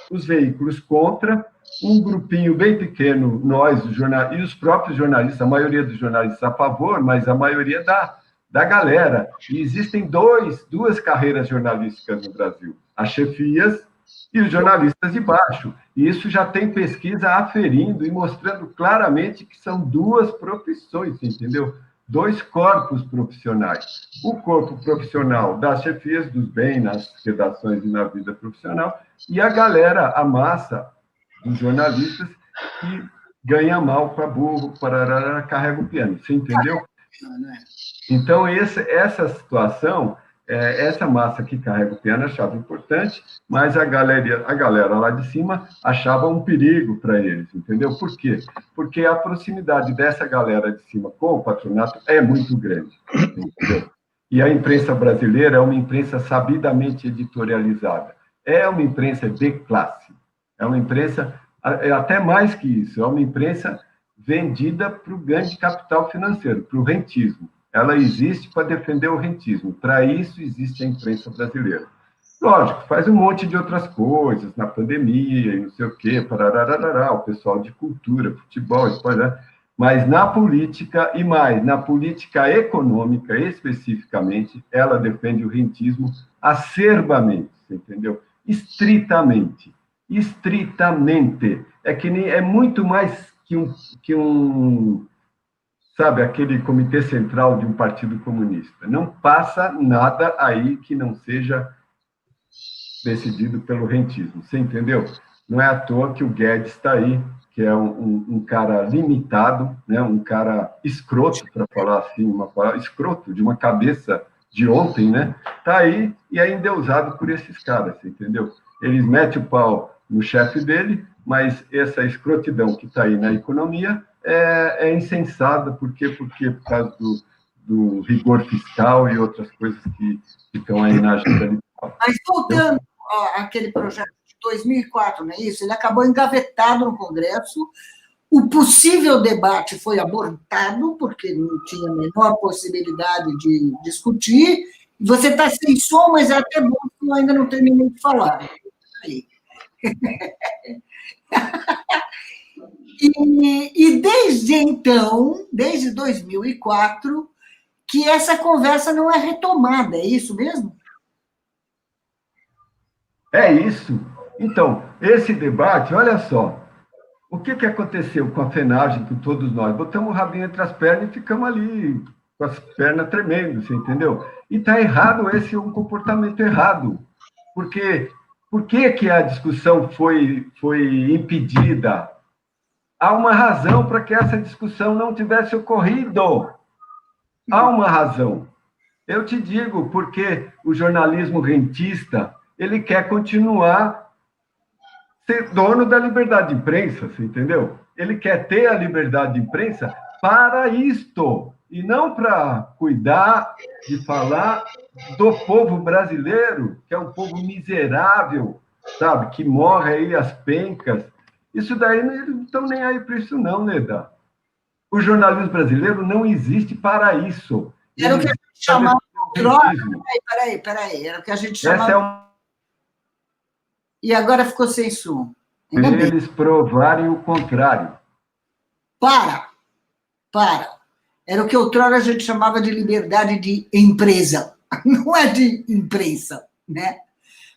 os veículos contra, um grupinho bem pequeno, nós, os jornalistas, e os próprios jornalistas, a maioria dos jornalistas a favor, mas a maioria da galera. E existem duas carreiras jornalísticas no Brasil, as chefias e os jornalistas de baixo. E isso já tem pesquisa aferindo e mostrando claramente que são 2 profissões, entendeu? dois corpos profissionais. O corpo profissional das chefias dos bens, nas redações e na vida profissional, e a galera, a massa dos jornalistas que ganha mal para burro, para carrega o piano. Você entendeu? Então, essa situação, essa massa que carrega o piano achava importante, mas a galera lá de cima achava um perigo para eles, entendeu? Por quê? Porque a proximidade dessa galera de cima com o patronato é muito grande, entendeu? E a imprensa brasileira é uma imprensa sabidamente editorializada. É uma imprensa de classe. É uma imprensa, até mais que isso, é uma imprensa vendida para o grande capital financeiro, para o rentismo. Ela existe para defender o rentismo. Para isso existe a imprensa brasileira. Lógico, faz um monte de outras coisas, na pandemia, e não sei o quê, parararará, o pessoal de cultura, futebol, esporte, né? Mas na política, e mais, na política econômica, especificamente, ela defende o rentismo acerbamente, você entendeu? Estritamente. É muito mais que um sabe, aquele comitê central de um partido comunista. Não passa nada aí que não seja decidido pelo rentismo. Você entendeu? Não é à toa que o Guedes está aí, que é um cara limitado, né? Um cara escroto, para falar assim, uma palavra escroto, de uma cabeça de ontem, né? Está aí e é endeusado por esses caras, você entendeu? Eles metem o pau no chefe dele, mas essa escrotidão que está aí na economia é insensada, por quê? Porque por causa do rigor fiscal e outras coisas que estão aí na agenda. Mas voltando àquele projeto de 2004, não é isso? Ele acabou engavetado no Congresso, o possível debate foi abortado, porque não tinha a menor possibilidade de discutir. Você está sem som, mas é até bom que eu ainda não terminei de falar. Aí. E desde então, desde 2004, que essa conversa não é retomada, é isso mesmo? É isso. Então, esse debate, olha só, o que aconteceu com a FENAGEM, com todos nós? Botamos o rabinho entre as pernas e ficamos ali com as pernas tremendo, você entendeu? E está errado, esse é um comportamento errado. Porque por que a discussão foi impedida? Há uma razão para que essa discussão não tivesse ocorrido. Há uma razão. Eu te digo, porque o jornalismo rentista, ele quer continuar ser dono da liberdade de imprensa, você entendeu? Ele quer ter a liberdade de imprensa para isto, e não para cuidar de falar do povo brasileiro, que é um povo miserável, sabe? Que morre aí às pencas. Isso daí, eles não estão nem aí para isso não, Leda. O jornalismo brasileiro não existe para isso. Era o que a gente chamava... Peraí. Era o que a gente chamava... E agora ficou sem som. Eles provarem o contrário. Para. Era o que outrora a gente chamava de liberdade de empresa. Não é de imprensa, né?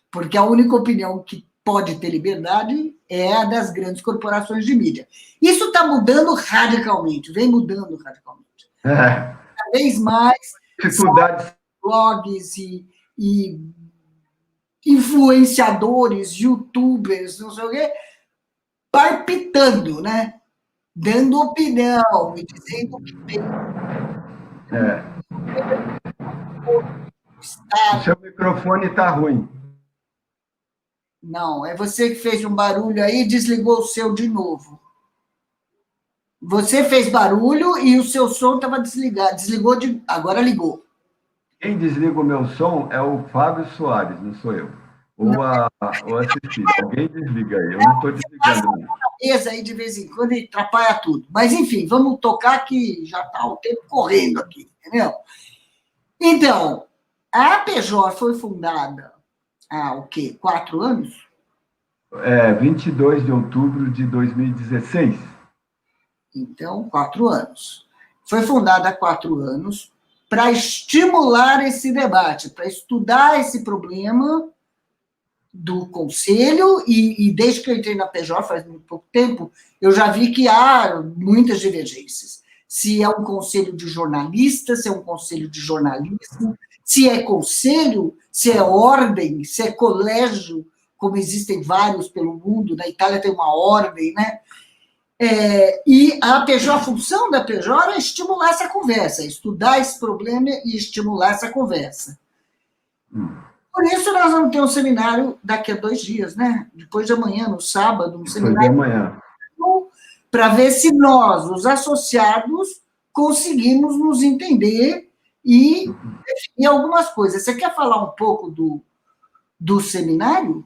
Porque a única opinião que pode ter liberdade é a das grandes corporações de mídia. Isso está mudando radicalmente, vem mudando radicalmente. Cada vez mais dificuldades, blogs e influenciadores, youtubers, não sei o quê, palpitando, né? Dando opinião e dizendo que tem. O seu microfone está ruim. Não, é você que fez um barulho aí e desligou o seu de novo. Você fez barulho e o seu som estava desligado. Agora ligou. Quem desliga o meu som é o Fábio Soares, não sou eu. Ou a Cecília. Alguém desliga aí, eu não estou desligando. Mesa aí de vez em quando e atrapalha tudo. Mas, enfim, vamos tocar que já está o tempo correndo aqui, entendeu? Então, a PJ foi fundada há, 4 anos? 22 de outubro de 2016. Então, 4 anos. Foi fundada há 4 anos para estimular esse debate, para estudar esse problema do Conselho, e desde que eu entrei na PJ, faz muito pouco tempo, eu já vi que há muitas divergências. se é um conselho de jornalistas, se é um conselho de jornalismo, se é conselho, se é ordem, se é colégio, como existem vários pelo mundo, na Itália tem uma ordem, né? E a função da PJ é estimular essa conversa, estudar esse problema e estimular essa conversa. Por isso, nós vamos ter um seminário daqui a 2 dias, né? Depois de amanhã, no sábado, um seminário. Depois de amanhã. Para ver se nós, os associados, conseguimos nos entender e definir algumas coisas. Você quer falar um pouco do seminário?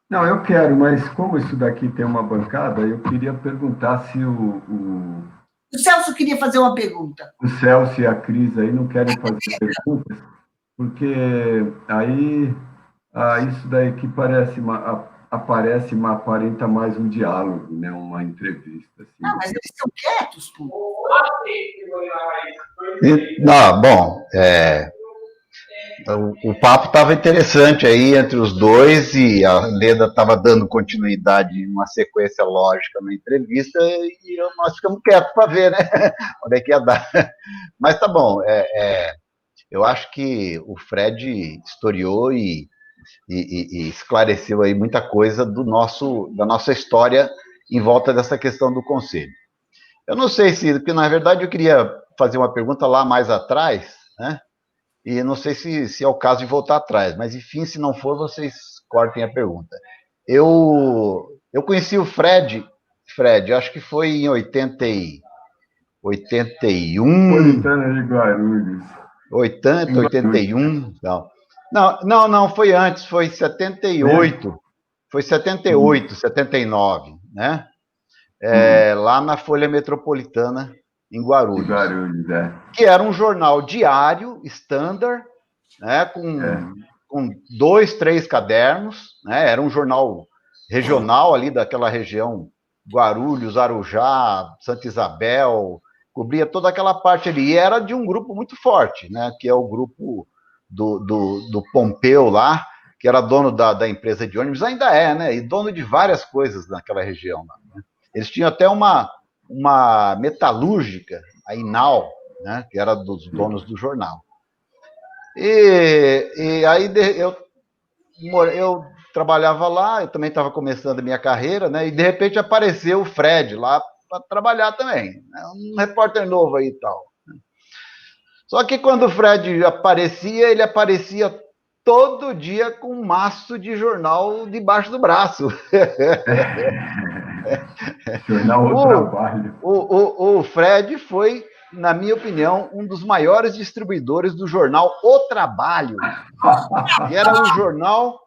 Não, eu quero, mas como isso daqui tem uma bancada, eu queria perguntar se o Celso queria fazer uma pergunta. o Celso e a Cris aí não querem fazer perguntas, porque aí isso daí que aparenta mais um diálogo, né? Uma entrevista. Assim. Não, mas eles estão quietos, pô. Não, bom, o papo estava interessante aí entre os dois e a Leda estava dando continuidade em uma sequência lógica na entrevista e nós ficamos quietos para ver, né? Onde é que ia dar. Mas tá bom, eu acho que o Fred historiou e esclareceu aí muita coisa da nossa história em volta dessa questão do conselho. Eu não sei porque na verdade eu queria fazer uma pergunta lá mais atrás, né? E não sei se é o caso de voltar atrás, mas enfim, se não for, vocês cortem a pergunta. Eu conheci o Fred, acho que foi em 81. Metropolitana de Guarulhos. 81, não, foi antes, foi 78. Foi 78, 79, né? Lá na Folha Metropolitana, em Guarulhos. Que era um jornal diário, standard, né? Com 2, 3 cadernos, né? Era um jornal regional ali daquela região, Guarulhos, Arujá, Santa Isabel, cobria toda aquela parte ali. E era de um grupo muito forte, né? Que é o grupo do Pompeu lá, que era dono da empresa de ônibus, ainda é, né? E dono de várias coisas naquela região. Né? Eles tinham até uma metalúrgica, a Inal, né? Que era dos donos do jornal. E aí eu trabalhava lá, eu também estava começando a minha carreira, né? E de repente apareceu o Fred lá para trabalhar também, né? Um repórter novo aí e tal. Só que quando o Fred aparecia, ele aparecia todo dia com um maço de jornal debaixo do braço. Jornal O Trabalho. O Fred foi, na minha opinião, um dos maiores distribuidores do jornal O Trabalho. E era um jornal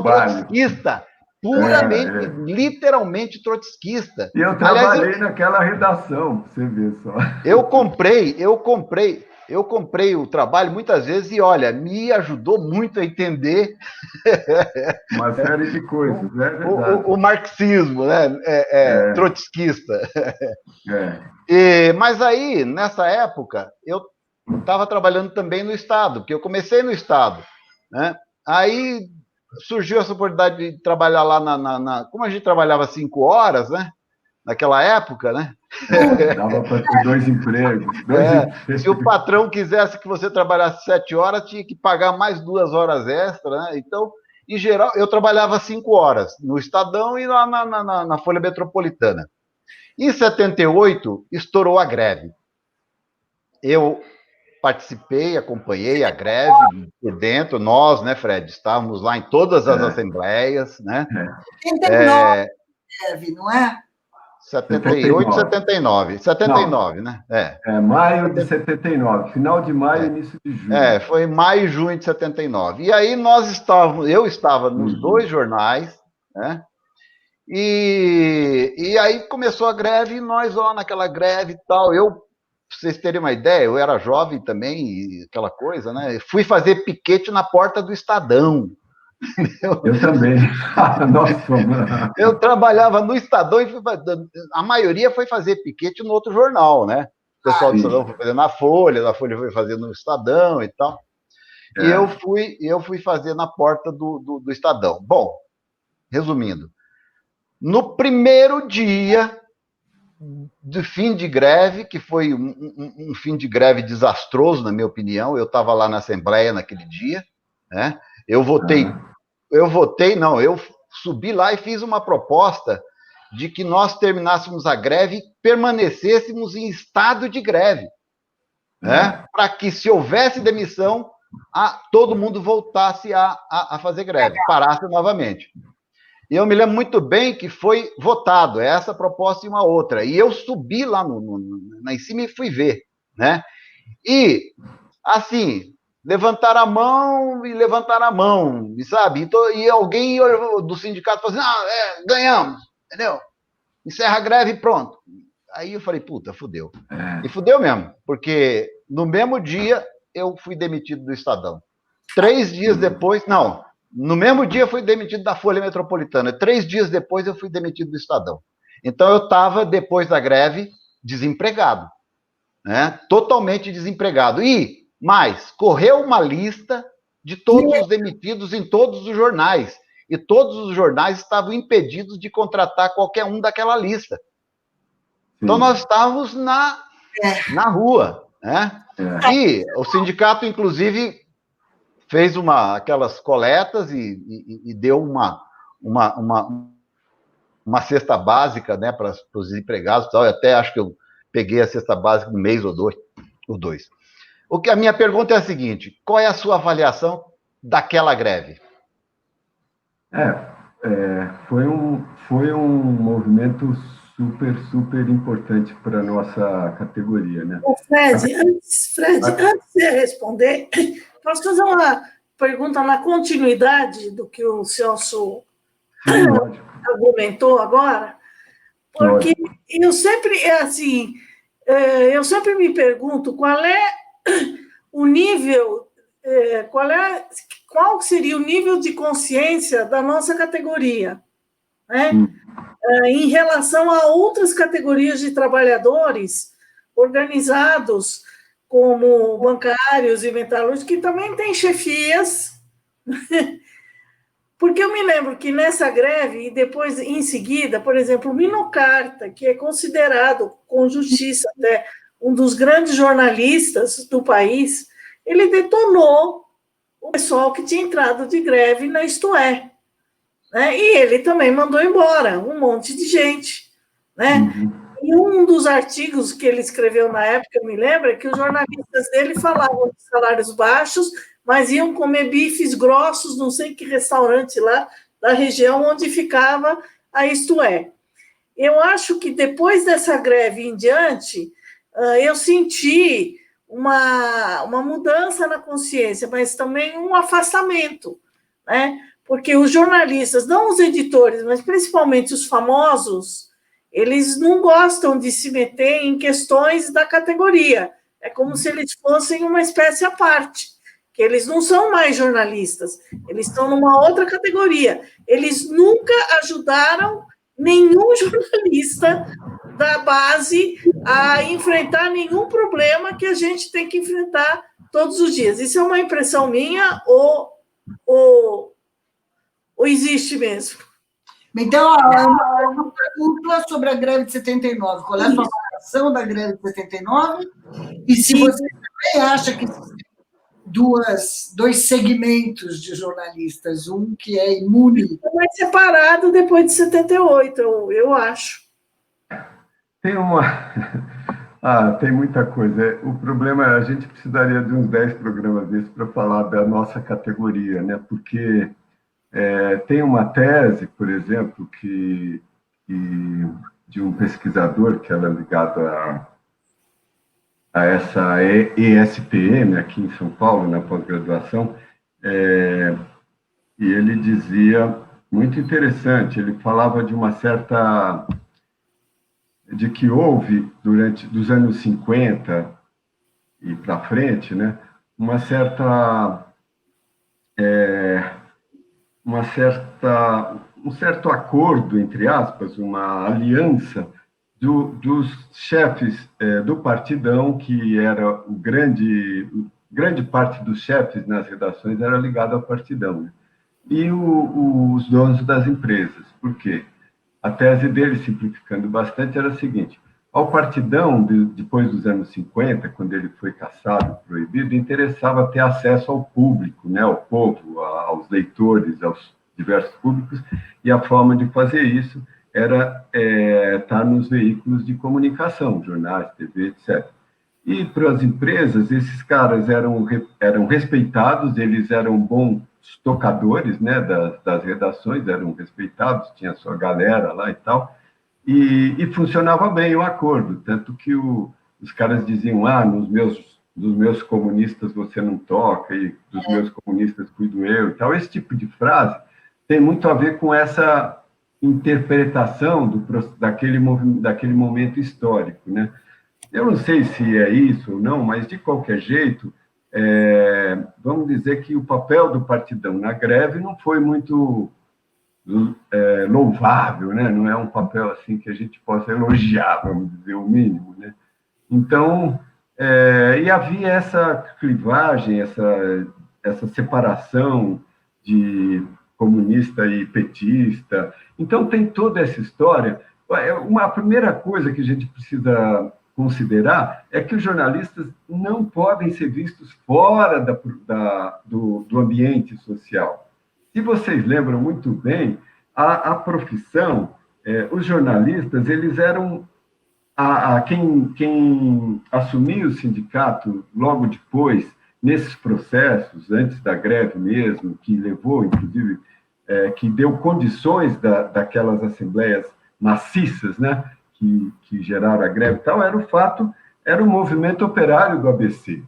trotskista, puramente, literalmente trotskista. E eu trabalhei naquela redação, você vê só. Eu comprei o trabalho muitas vezes e, olha, me ajudou muito a entender uma série de coisas, é verdade. O marxismo, né? Trotskista. Mas aí, nessa época, eu estava trabalhando também no Estado, porque eu comecei no Estado, né? Aí surgiu essa oportunidade de trabalhar lá como a gente trabalhava 5 horas, né? Naquela época, né? Dava para ter 2 empregos. Se o patrão quisesse que você trabalhasse 7 horas, tinha que pagar mais 2 horas extra, né? Então, em geral, eu trabalhava 5 horas no Estadão e lá na Folha Metropolitana. Em 78, estourou a greve. Eu participei, acompanhei a greve por dentro, nós, né, Fred, estávamos lá em todas as assembleias, né? 79 greve, não é? 78, 79. 79, não, né? Maio de 79, final de maio, início de junho. Foi maio e junho de 79. E aí eu estava nos 2 jornais, né? E aí começou a greve e nós lá naquela greve e tal. Pra vocês terem uma ideia, eu era jovem também, e aquela coisa, né? Fui fazer piquete na porta do Estadão. Eu também. Nossa, mano. Eu trabalhava no Estadão e a maioria foi fazer piquete no outro jornal, né? O pessoal do Estadão foi fazer na Folha, da Folha foi fazer no Estadão e tal. E eu fui fazer na porta do Estadão. Bom, resumindo, no primeiro dia do fim de greve, que foi um fim de greve desastroso, na minha opinião. Eu estava lá na Assembleia naquele dia, né? Eu subi lá e fiz uma proposta de que nós terminássemos a greve e permanecêssemos em estado de greve, né? Para que, se houvesse demissão, todo mundo voltasse a fazer greve, parasse novamente. E eu me lembro muito bem que foi votado essa proposta e uma outra. E eu subi lá em cima e fui ver, né? E, assim, levantaram a mão, e sabe? E alguém do sindicato falou assim, ganhamos, entendeu? Encerra a greve e pronto. Aí eu falei, puta, fudeu. E fudeu mesmo, porque no mesmo dia eu fui demitido do Estadão. 3 dias depois, não, no mesmo dia eu fui demitido da Folha Metropolitana. 3 dias depois eu fui demitido do Estadão. Então eu estava, depois da greve, desempregado, né? Totalmente desempregado. E, mais, correu uma lista de todos os demitidos em todos os jornais. E todos os jornais estavam impedidos de contratar qualquer um daquela lista. Então nós estávamos na rua, né? E o sindicato, inclusive, fez aquelas coletas e deu uma cesta básica, né, para os desempregados. Eu até acho que eu peguei a cesta básica no mês ou dois. A minha pergunta é a seguinte: qual é a sua avaliação daquela greve? Foi um movimento super importante para a nossa categoria, né? Fred, antes de você responder, posso fazer uma pergunta na continuidade do que o Celso argumentou agora? Porque eu sempre me pergunto qual é o nível, qual seria o nível de consciência da nossa categoria, né? Em relação a outras categorias de trabalhadores organizados, como bancários e metalúrgicos, que também têm chefias. Porque eu me lembro que nessa greve, e depois, em seguida, por exemplo, o Mino Carta, que é considerado, com justiça, até um dos grandes jornalistas do país, ele detonou o pessoal que tinha entrado de greve na Isto É. Né? E ele também mandou embora um monte de gente. Né? E um dos artigos que ele escreveu na época, eu me lembro, é que os jornalistas dele falavam de salários baixos, mas iam comer bifes grossos, não sei que restaurante lá da região onde ficava a Isto É. Eu acho que depois dessa greve em diante, eu senti uma mudança na consciência, mas também um afastamento, né? Porque os jornalistas, não os editores, mas principalmente os famosos, eles não gostam de se meter em questões da categoria. É como se eles fossem uma espécie à parte, que eles não são mais jornalistas, eles estão numa outra categoria. Eles nunca ajudaram nenhum jornalista da base a enfrentar nenhum problema que a gente tem que enfrentar todos os dias. Isso é uma impressão minha ou existe mesmo? Então, uma pergunta sobre a greve de 79. Qual é a sua avaliação da greve de 79? E se você também acha que dois segmentos de jornalistas, um que é imune... Vai separado depois de 78, eu acho. Tem muita coisa. O problema é a gente precisaria de uns 10 programas desses para falar da nossa categoria, né? Porque tem uma tese, por exemplo, de um pesquisador que era ligado a essa ESPM aqui em São Paulo, na pós-graduação, e ele dizia, muito interessante, ele falava de que houve, dos anos 50 e para frente, né, um certo acordo, entre aspas, uma aliança dos chefes do Partidão, que era grande parte dos chefes nas redações era ligada ao Partidão, né? E os donos das empresas. Por quê? A tese dele, simplificando bastante, era a seguinte: Ao Partidão, depois dos anos 50, quando ele foi cassado, proibido, interessava ter acesso ao público, né, ao povo, aos leitores, aos diversos públicos, e a forma de fazer isso era estar nos veículos de comunicação, jornais, TV, etc. E para as empresas, esses caras eram respeitados, eles eram bons tocadores, né, das redações, eram respeitados, tinha sua galera lá e tal, e funcionava bem o acordo, tanto que os caras diziam, dos meus comunistas você não toca, e dos meus comunistas cuido eu, e tal. Esse tipo de frase tem muito a ver com essa interpretação daquele momento histórico, né? Eu não sei se é isso ou não, mas, de qualquer jeito, vamos dizer que o papel do Partidão na greve não foi muito louvável, né? Não é um papel assim que a gente possa elogiar, vamos dizer, o mínimo, né? Então, e havia essa clivagem, essa separação de comunista e petista. Então, tem toda essa história. A primeira coisa que a gente precisa considerar é que os jornalistas não podem ser vistos fora do ambiente social. Se vocês lembram muito bem, a profissão, os jornalistas, eles eram quem assumiu o sindicato logo depois, nesses processos, antes da greve mesmo, que levou, inclusive, que deu condições daquelas assembleias maciças, né, que geraram a greve e tal, era o movimento operário do ABC.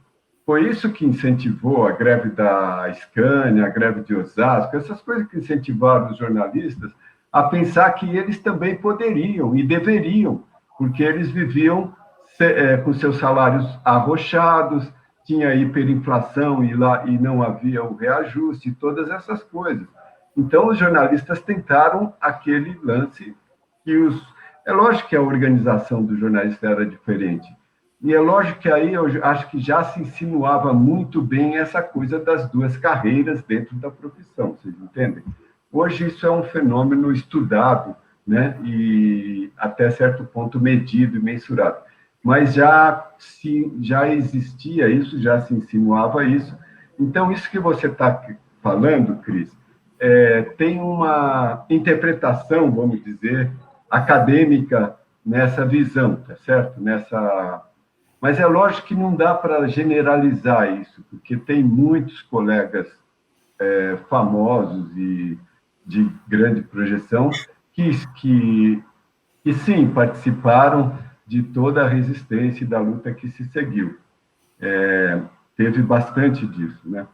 Foi isso que incentivou a greve da Scania, a greve de Osasco, essas coisas que incentivaram os jornalistas a pensar que eles também poderiam e deveriam, porque eles viviam com seus salários arrochados, tinha hiperinflação e não havia o reajuste, todas essas coisas. Então, os jornalistas tentaram aquele lance que é lógico que a organização do jornalista era diferente. E é lógico que aí eu acho que já se insinuava muito bem essa coisa das duas carreiras dentro da profissão, vocês entendem? Hoje isso é um fenômeno estudado, né? E até certo ponto medido e mensurado. Mas já existia isso, já se insinuava isso. Então, isso que você está falando, Cris, tem uma interpretação, vamos dizer, acadêmica nessa visão, tá certo? Mas é lógico que não dá para generalizar isso, porque tem muitos colegas famosos e de grande projeção que sim, participaram de toda a resistência e da luta que se seguiu. Teve bastante disso, né?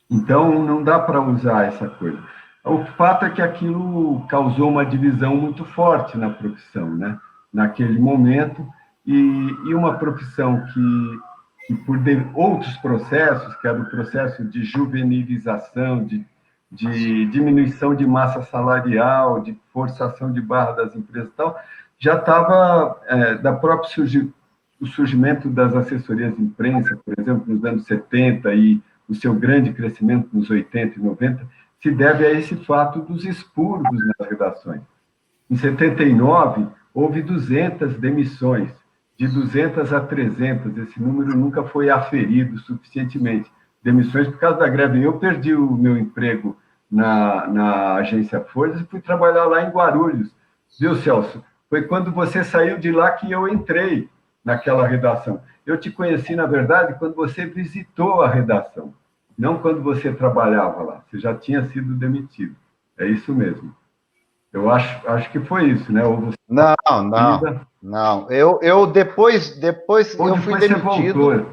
Então, não dá para usar essa coisa. O fato é que aquilo causou uma divisão muito forte na profissão, né? Naquele momento, e uma profissão que por outros processos, que era o processo de juvenilização, de diminuição de massa salarial, de forçação de barra das empresas e tal, já estava o surgimento das assessorias de imprensa, por exemplo, nos anos 70 e o seu grande crescimento nos 80 e 90, se deve a esse fato dos expurgos nas redações. Em 79, houve 200 demissões, de 200 a 300, esse número nunca foi aferido suficientemente. Demissões por causa da greve. Eu perdi o meu emprego na agência Folhas e fui trabalhar lá em Guarulhos. Viu, Celso? Foi quando você saiu de lá que eu entrei naquela redação. Eu te conheci, na verdade, quando você visitou a redação, não quando você trabalhava lá. Você já tinha sido demitido. É isso mesmo. Eu acho que foi isso, né? Ou você... Não. Eu depois eu fui demitido.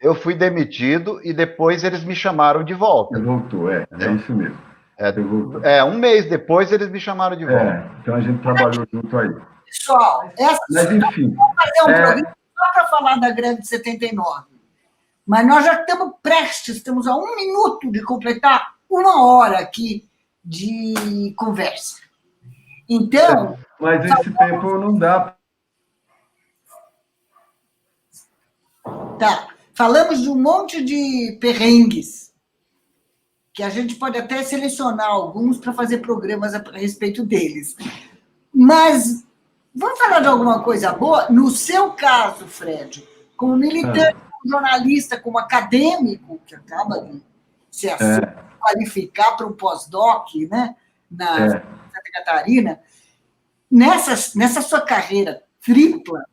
Eu fui demitido e depois eles me chamaram de volta. Você voltou, é isso mesmo. Um mês depois eles me chamaram de volta. Então a gente trabalhou junto aí. Pessoal, mas enfim. Vamos fazer um programa só para falar da greve de 79. Mas nós já estamos estamos a 1 minuto de completar 1 hora aqui de conversa. Então... mas esse tempo não dá. Tá. Falamos de um monte de perrengues, que a gente pode até selecionar alguns para fazer programas a respeito deles. Mas Vamos falar de alguma coisa boa? No seu caso, Fred, como militante, como jornalista, como acadêmico, que acaba de se qualificar para um pós-doc, né, na Santa Catarina, nessa sua carreira tripla,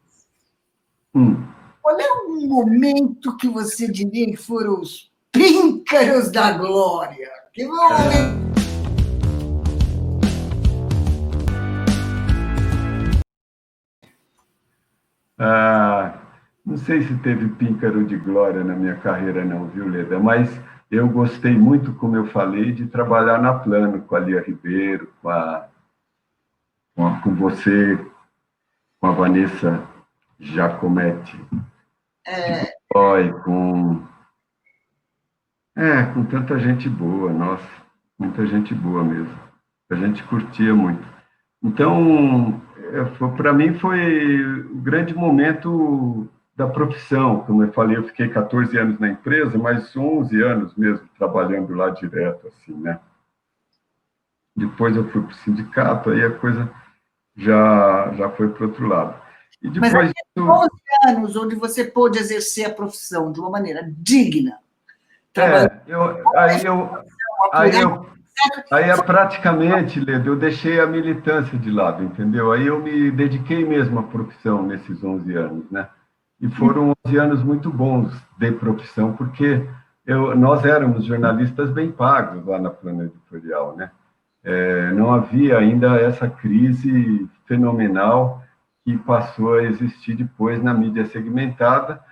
qual é um momento que você diria que foram os píncaros da glória? Que momento? Não sei se teve píncaro de glória na minha carreira, não, viu, Leda? Mas eu gostei muito, como eu falei, de trabalhar na Plano, com a Lia Ribeiro, com você, com a Vanessa Giacometti, com tanta gente boa, nossa, muita gente boa mesmo. A gente curtia muito. Então, para mim foi o grande momento da profissão. Como eu falei, eu fiquei 14 anos na empresa, mas 11 anos mesmo trabalhando lá direto, assim, né? Depois eu fui para o sindicato, aí a coisa já foi para o outro lado. E depois, mas 11 anos onde você pôde exercer a profissão de uma maneira digna. Aí praticamente, Leda, eu deixei a militância de lado, entendeu? Aí eu me dediquei mesmo à profissão nesses 11 anos, né? E foram 11 anos muito bons de profissão, porque nós éramos jornalistas bem pagos lá na Plano Editorial, né? Não havia ainda essa crise fenomenal que passou a existir depois na mídia segmentada,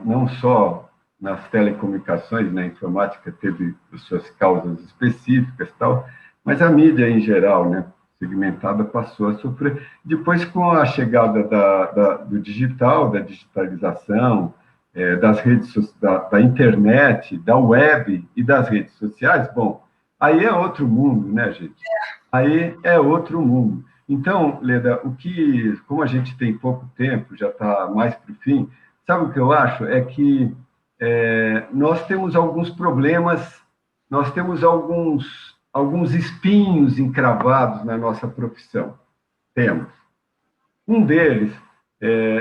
não só nas telecomunicações, na informática teve as suas causas específicas, tal, mas a mídia em geral, né, segmentada, passou a sofrer. Depois, com a chegada do digital, da digitalização, das redes da internet, da web e das redes sociais, bom, aí é outro mundo, né, gente? Aí é outro mundo. Então, Leda, como a gente tem pouco tempo, já está mais para o fim, sabe o que eu acho? É que nós temos alguns problemas, nós temos alguns espinhos encravados na nossa profissão. Temos. Um deles,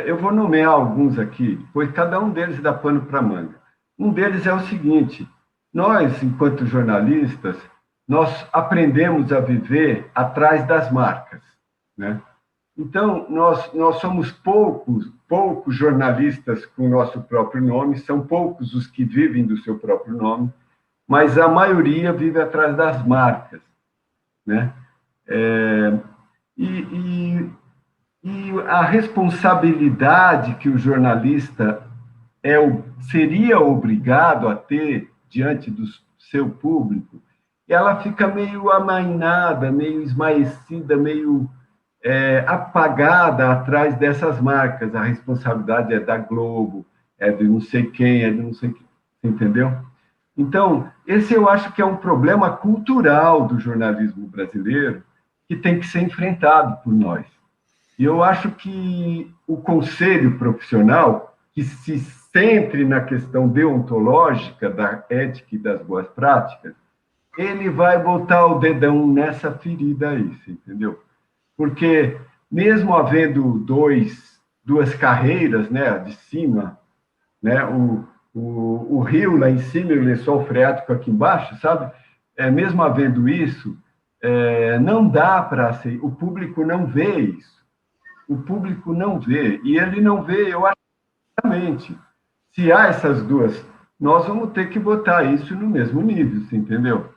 eu vou nomear alguns aqui, pois cada um deles dá pano para manga. Um deles é o seguinte: nós, enquanto jornalistas, nós aprendemos a viver atrás das marcas, né? Então, nós somos poucos jornalistas com o nosso próprio nome, são poucos os que vivem do seu próprio nome, mas a maioria vive atrás das marcas, né? E a responsabilidade que o jornalista seria obrigado a ter diante do seu público, ela fica meio amainada, meio esmaecida, meio apagada atrás dessas marcas. A responsabilidade é da Globo, é de não sei quem, é de não sei quem, entendeu? Então, esse eu acho que é um problema cultural do jornalismo brasileiro que tem que ser enfrentado por nós. E eu acho que o conselho profissional, que se centre na questão deontológica da ética e das boas práticas, ele vai botar o dedão nessa ferida aí, entendeu? Porque, mesmo havendo duas carreiras, né, de cima, né, o rio lá em cima e o lençol freático aqui embaixo, sabe? Mesmo havendo isso, não dá para ser. O público não vê isso. O público não vê. E ele não vê, eu acho, exatamente. Se há essas duas, nós vamos ter que botar isso no mesmo nível, você entendeu?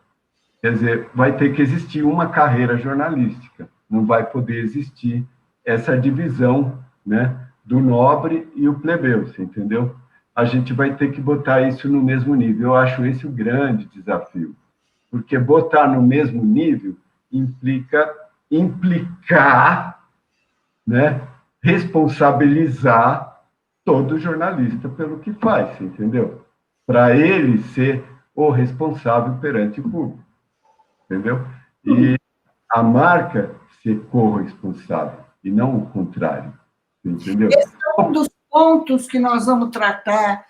Quer dizer, vai ter que existir uma carreira jornalística. Não vai poder existir essa divisão, né, do nobre e o plebeu, você entendeu? A gente vai ter que botar isso no mesmo nível. Eu acho esse o grande desafio, porque botar no mesmo nível implicar, né, responsabilizar todo jornalista pelo que faz, você entendeu? Para ele ser o responsável perante o público, entendeu? E a marca ser corresponsável, e não o contrário, entendeu? Esse é um dos pontos que nós vamos tratar.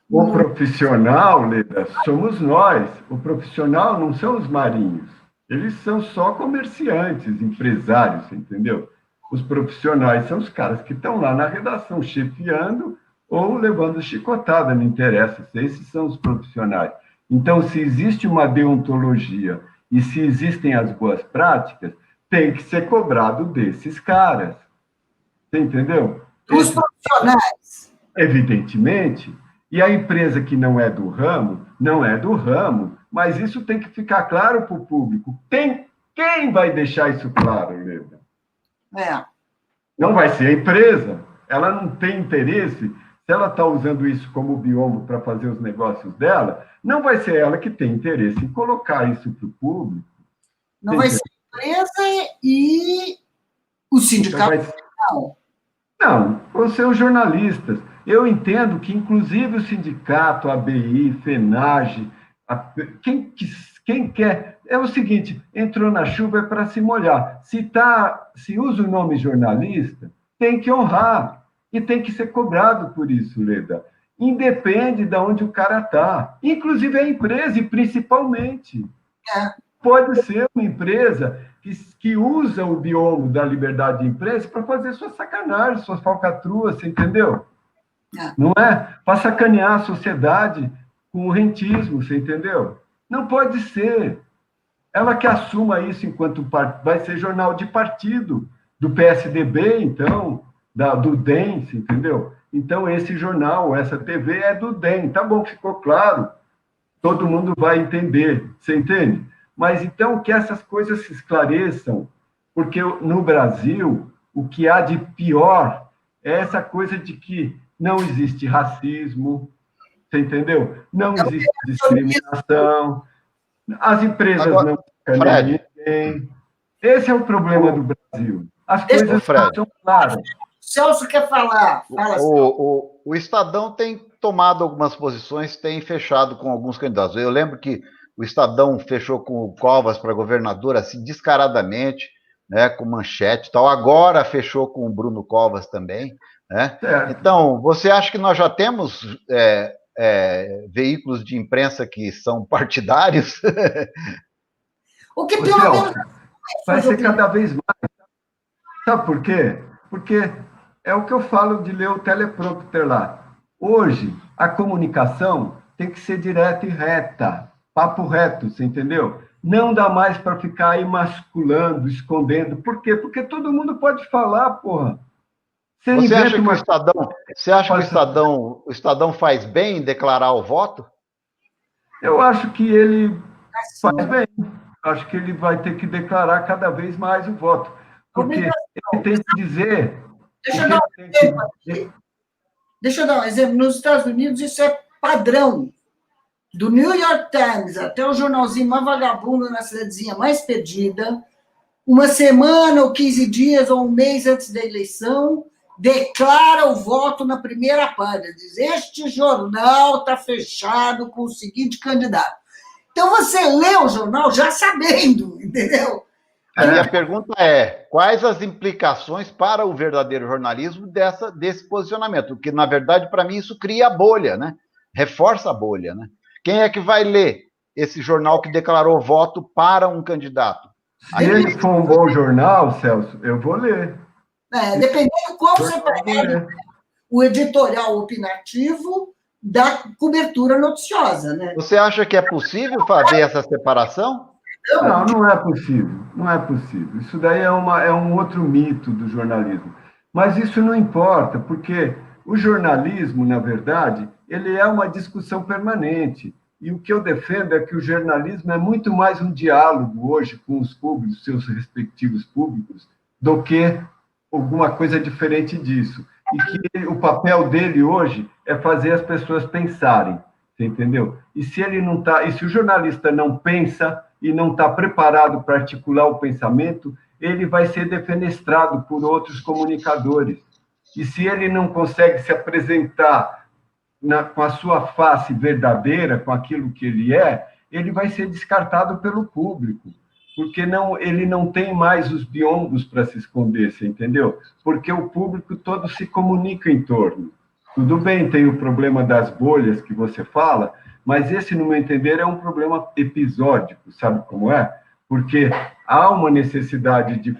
O profissional, Leda, somos nós. O profissional não são os marinhos. Eles são só comerciantes, empresários, entendeu? Os profissionais são os caras que estão lá na redação, chefiando ou levando chicotada, não interessa. Esses são os profissionais. Então, se existe uma deontologia e se existem as boas práticas, tem que ser cobrado desses caras. Você entendeu? Os profissionais. Evidentemente. E a empresa que não é do ramo, não é do ramo, mas isso tem que ficar claro para o público. Quem vai deixar isso claro, Leda? Não vai ser a empresa. Ela não tem interesse. Se ela está usando isso como biombo para fazer os negócios dela, não vai ser ela que tem interesse em colocar isso para o público. Não vai ser a empresa e o sindicato. Não, vão ser os jornalistas. Eu entendo que, inclusive, o sindicato, a ABI, FENAGE, quem quer... É o seguinte, entrou na chuva é para se molhar. Se usa o nome jornalista, tem que honrar. E tem que ser cobrado por isso, Leda. Independe de onde o cara está. Inclusive a empresa, e principalmente. Pode ser uma empresa que usa o biombo da liberdade de imprensa para fazer suas sacanagens, suas falcatruas, você entendeu? Não é? Para sacanear a sociedade com o rentismo, você entendeu? Não pode ser. Ela que assuma isso enquanto vai ser jornal de partido, do PSDB, então, do DEM, você entendeu? Então, esse jornal, essa TV é do DEM. Tá bom, ficou claro. Todo mundo vai entender, você entende? Mas, então, que essas coisas se esclareçam, porque no Brasil, o que há de pior é essa coisa de que não existe racismo, você entendeu? Não existe discriminação, as empresas não sacaneam ninguém. Esse é o problema do Brasil. As coisas são claras. Celso quer falar. O Estadão tem tomado algumas posições, tem fechado com alguns candidatos. Eu lembro que o Estadão fechou com o Covas para governador, assim, descaradamente, né, com manchete e tal. Agora fechou com o Bruno Covas também. Né? Então, você acha que nós já temos veículos de imprensa que são partidários? O que pelo menos vai ser cada vez mais. Sabe por quê? Porque é o que eu falo de ler o teleprompter lá. Hoje, a comunicação tem que ser direta e reta, papo reto, você entendeu? Não dá mais para ficar aí masculando, escondendo. Por quê? Porque todo mundo pode falar, porra. Você acha que o Estadão faz bem em declarar o voto? Eu acho que ele faz bem. Acho que ele vai ter que declarar cada vez mais o voto. Porque ele tem que dizer... Deixa eu dar um exemplo. Nos Estados Unidos, isso é padrão. Do New York Times até o jornalzinho mais vagabundo na cidadezinha mais perdida, uma semana ou 15 dias ou um mês antes da eleição, declara o voto na primeira página. Diz, este jornal está fechado com o seguinte candidato. Então, você lê o jornal já sabendo, entendeu? A minha pergunta é, quais as implicações para o verdadeiro jornalismo desse posicionamento? Porque, na verdade, para mim, isso cria a bolha, né? Reforça a bolha, né? Quem é que vai ler esse jornal que declarou voto para um candidato? Se ele for um bom jornal, Celso, eu vou ler. Dependendo qual você prefere, o editorial opinativo da cobertura noticiosa, né? Você acha que é possível fazer essa separação? Não é possível. Não é possível. Isso daí é um outro mito do jornalismo. Mas isso não importa, porque o jornalismo, na verdade, ele é uma discussão permanente. E o que eu defendo é que o jornalismo é muito mais um diálogo hoje com os públicos, seus respectivos públicos, do que alguma coisa diferente disso. E que o papel dele hoje é fazer as pessoas pensarem, você entendeu? E se ele não tá, e se o jornalista não pensa e não está preparado para articular o pensamento, ele vai ser defenestrado por outros comunicadores. E se ele não consegue se apresentar com a sua face verdadeira, com aquilo que ele vai ser descartado pelo público, porque ele não tem mais os biombos para se esconder, você entendeu? Porque o público todo se comunica em torno. Tudo bem, tem o problema das bolhas que você fala, mas esse, no meu entender, é um problema episódico, sabe como é? Porque há uma necessidade de...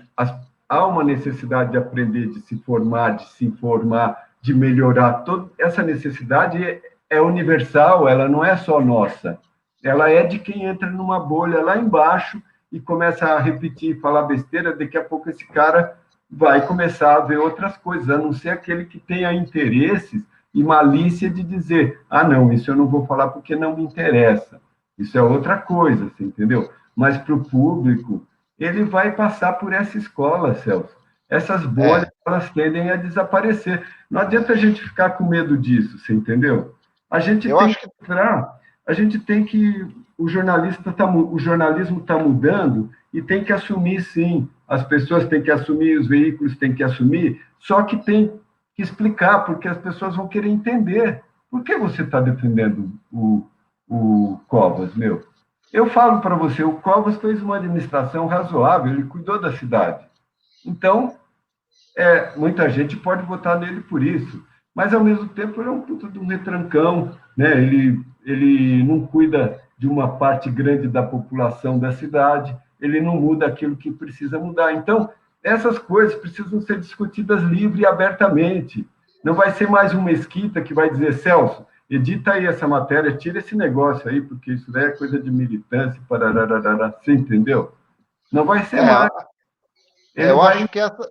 há uma necessidade de aprender, de se formar, de se informar, de melhorar. Toda essa necessidade é universal, ela não é só nossa. Ela é de quem entra numa bolha lá embaixo e começa a repetir, falar besteira, daqui a pouco esse cara vai começar a ver outras coisas, a não ser aquele que tenha interesses e malícia de dizer, ah, não, isso eu não vou falar porque não me interessa. Isso é outra coisa, você entendeu? Mas para o público, ele vai passar por essa escola, Celso. Essas bolhas, elas tendem a desaparecer. Não adianta a gente ficar com medo disso, você entendeu? A gente tem que o jornalismo está mudando e tem que assumir, sim. As pessoas têm que assumir, os veículos têm que assumir, só que tem que explicar, porque as pessoas vão querer entender. Por que você está defendendo o Covas, meu? Eu falo para você, o Covas fez uma administração razoável, ele cuidou da cidade. Então, muita gente pode votar nele por isso, mas, ao mesmo tempo, ele é um puto de um retrancão, né? Ele não cuida de uma parte grande da população da cidade, ele não muda aquilo que precisa mudar. Então, essas coisas precisam ser discutidas livre e abertamente. Não vai ser mais um Mesquita que vai dizer, Celso, edita aí essa matéria, tira esse negócio aí, porque isso daí é coisa de militância, parararara, você entendeu? Não vai ser mais. Acho que essa...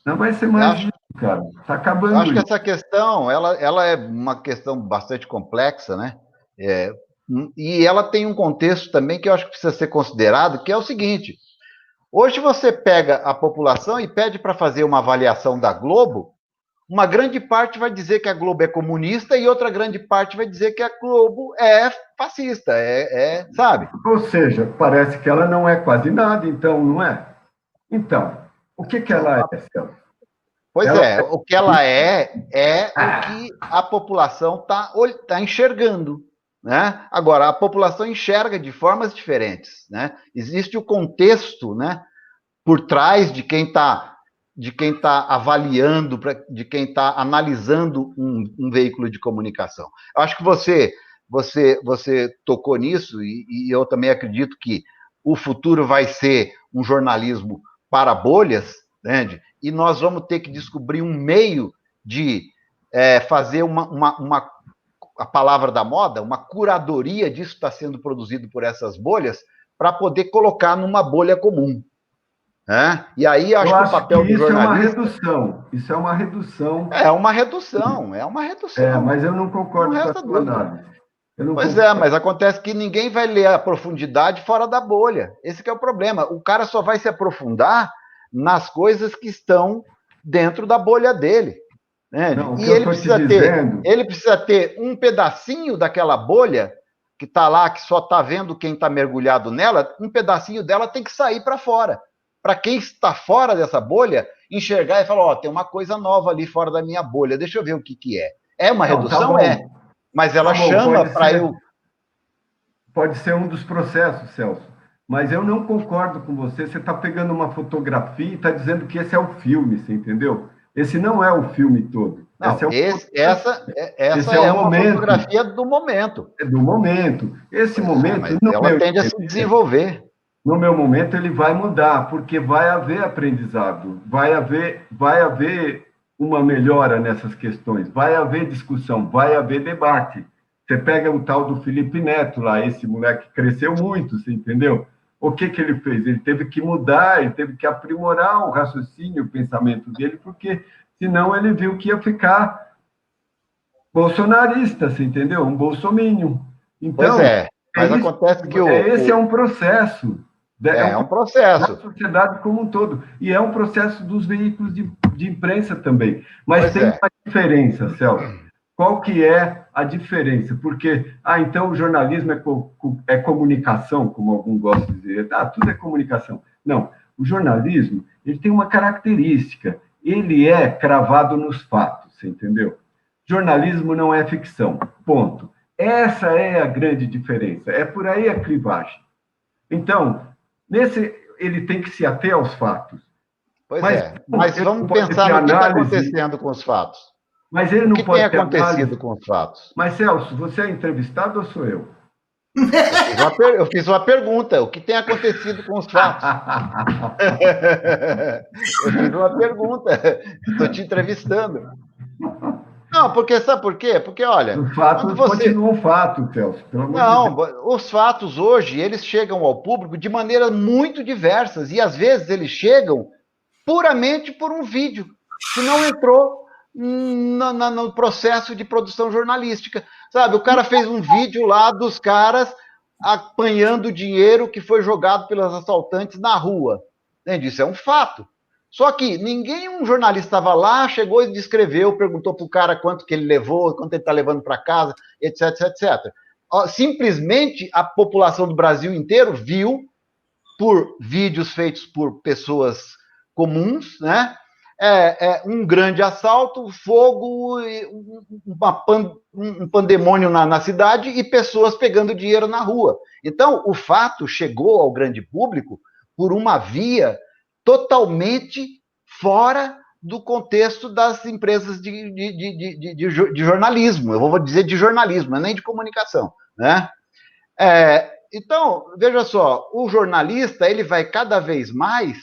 Não vai ser mais isso, cara. Está acabando. Eu acho que essa questão, ela é uma questão bastante complexa, né? E ela tem um contexto também que eu acho que precisa ser considerado, que é o seguinte: hoje você pega a população e pede para fazer uma avaliação da Globo, uma grande parte vai dizer que a Globo é comunista e outra grande parte vai dizer que a Globo é fascista, sabe? Ou seja, parece que ela não é quase nada, então, não é? Então, o que ela é, Celso? Pois o que ela é o que a população tá enxergando, né? Agora, a população enxerga de formas diferentes, né? Existe o contexto, né, por trás de quem está avaliando, de quem está analisando um veículo de comunicação. Eu acho que você tocou nisso, e eu também acredito que o futuro vai ser um jornalismo para bolhas, entende? E nós vamos ter que descobrir um meio de fazer a palavra da moda, uma curadoria disso que está sendo produzido por essas bolhas, para poder colocar numa bolha comum. Né? E aí acho que o papel do jornalista... Isso é uma redução. É uma redução. Mas eu não concordo com a sua análise. Mas acontece que ninguém vai ler a profundidade fora da bolha. Esse que é o problema. O cara só vai se aprofundar nas coisas que estão dentro da bolha dele. Né? Não, e ele precisa ter um pedacinho daquela bolha que está lá, que só está vendo quem está mergulhado nela, um pedacinho dela tem que sair para fora. Para quem está fora dessa bolha, enxergar e falar, tem uma coisa nova ali fora da minha bolha, deixa eu ver o que é. É uma redução? Mas ela chama para eu... Pode ser um dos processos, Celso, mas eu não concordo com você. Você está pegando uma fotografia e está dizendo que esse é o filme, você entendeu? Esse não é o filme todo. Não, essa é uma fotografia do momento. É do momento. Esse momento... ela tende a se desenvolver. No meu momento, ele vai mudar, porque vai haver aprendizado, vai haver uma melhora nessas questões, vai haver discussão, vai haver debate. Você pega o tal do Felipe Neto lá, esse moleque cresceu muito, você entendeu? O que ele fez? Ele teve que mudar, ele teve que aprimorar o raciocínio, o pensamento dele, porque senão ele viu que ia ficar bolsonarista, você entendeu? Um bolsominion. Então, mas acontece que esse é um processo. É um processo. Da sociedade como um todo. E é um processo dos veículos de imprensa também. Mas tem uma diferença, Celso. Qual que é a diferença? Porque, então o jornalismo é comunicação, como alguns gostam de dizer. Tudo é comunicação. Não. O jornalismo, ele tem uma característica. Ele é cravado nos fatos, você entendeu? Jornalismo não é ficção. Ponto. Essa é a grande diferença. É por aí a clivagem. Então... ele tem que se ater aos fatos. Mas vamos pensar no que está acontecendo com os fatos. Mas ele não pode ter acontecido com os fatos? Mas, Celso, você é entrevistado ou sou eu? Eu fiz uma pergunta, o que tem acontecido com os fatos? Eu fiz uma pergunta, estou te entrevistando. Não, porque sabe por quê? Porque, olha, Os fatos quando você... continuam fatos, Celso, pelo amor de Não, Deus. os fatos hoje, eles chegam ao público de maneiras muito diversas, e às vezes eles chegam puramente por um vídeo, que não entrou no processo de produção jornalística. Sabe, o cara fez um vídeo lá dos caras apanhando dinheiro que foi jogado pelos assaltantes na rua. Entende? Isso é um fato. Só que um jornalista estava lá, chegou e descreveu, perguntou para o cara quanto que ele levou, quanto ele está levando para casa, etc, etc. Simplesmente a população do Brasil inteiro viu, por vídeos feitos por pessoas comuns, né? Um grande assalto, fogo, um pandemônio na cidade e pessoas pegando dinheiro na rua. Então, o fato chegou ao grande público por uma via totalmente fora do contexto das empresas de jornalismo. Eu vou dizer de jornalismo, nem de comunicação, né? Então, veja só, o jornalista ele vai cada vez mais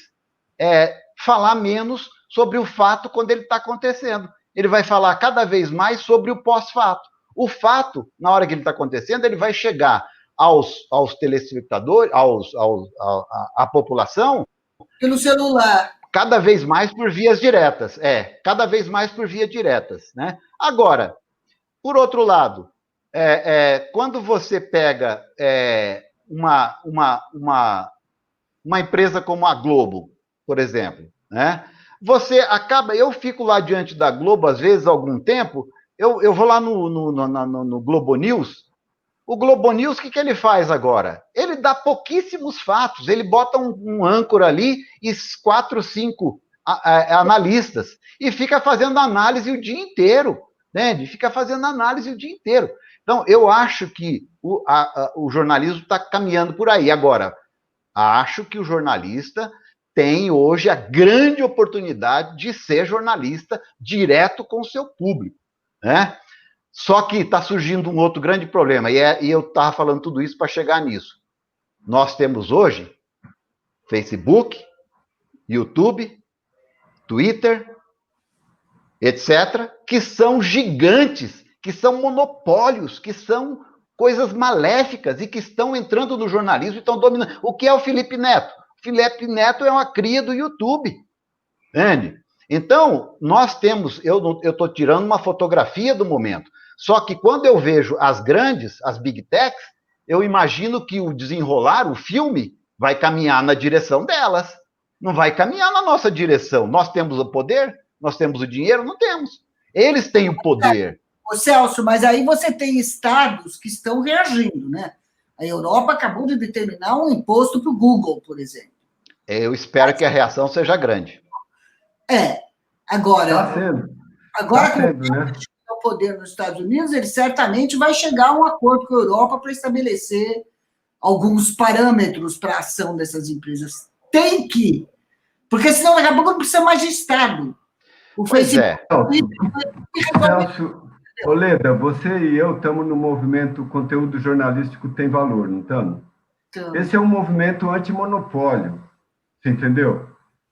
falar menos sobre o fato quando ele está acontecendo. Ele vai falar cada vez mais sobre o pós-fato. O fato, na hora que ele está acontecendo, ele vai chegar aos telespectadores, à população, pelo celular. Cada vez mais por vias diretas. Cada vez mais por vias diretas, né? Agora, por outro lado, quando você pega uma empresa como a Globo, por exemplo, né? Você acaba, eu fico lá diante da Globo, às vezes, há algum tempo, eu vou lá no Globo News. O Globo News, o que ele faz agora? Ele dá pouquíssimos fatos, ele bota um âncora ali e 4, 5 analistas, e fica fazendo análise o dia inteiro, né? Fica fazendo análise o dia inteiro. Então, eu acho que o jornalismo está caminhando por aí. Agora, acho que o jornalista tem hoje a grande oportunidade de ser jornalista direto com o seu público, né? Só que está surgindo um outro grande problema, e eu estava falando tudo isso para chegar nisso. Nós temos hoje Facebook, YouTube, Twitter, etc., que são gigantes, que são monopólios, que são coisas maléficas e que estão entrando no jornalismo e estão dominando. O que é o Felipe Neto? O Felipe Neto é uma cria do YouTube, entende? Então, nós temos, eu estou tirando uma fotografia do momento, só que quando eu vejo as grandes, as big techs, eu imagino que o desenrolar, o filme, vai caminhar na direção delas, não vai caminhar na nossa direção. Nós temos o poder? Nós temos o dinheiro? Não temos. Eles têm o poder. Ô, Celso, mas aí você tem estados que estão reagindo, né? A Europa acabou de determinar um imposto para o Google, por exemplo. Eu espero que a reação seja grande. Agora... Está sendo. Agora, com né? O poder nos Estados Unidos, ele certamente vai chegar a um acordo com a Europa para estabelecer alguns parâmetros para a ação dessas empresas. Tem que, porque senão daqui a pouco não precisa mais de Estado. O Facebook... Celso, Oleda, você e eu estamos no movimento Conteúdo Jornalístico Tem Valor, não estamos? Então... Esse é um movimento antimonopólio, você entendeu?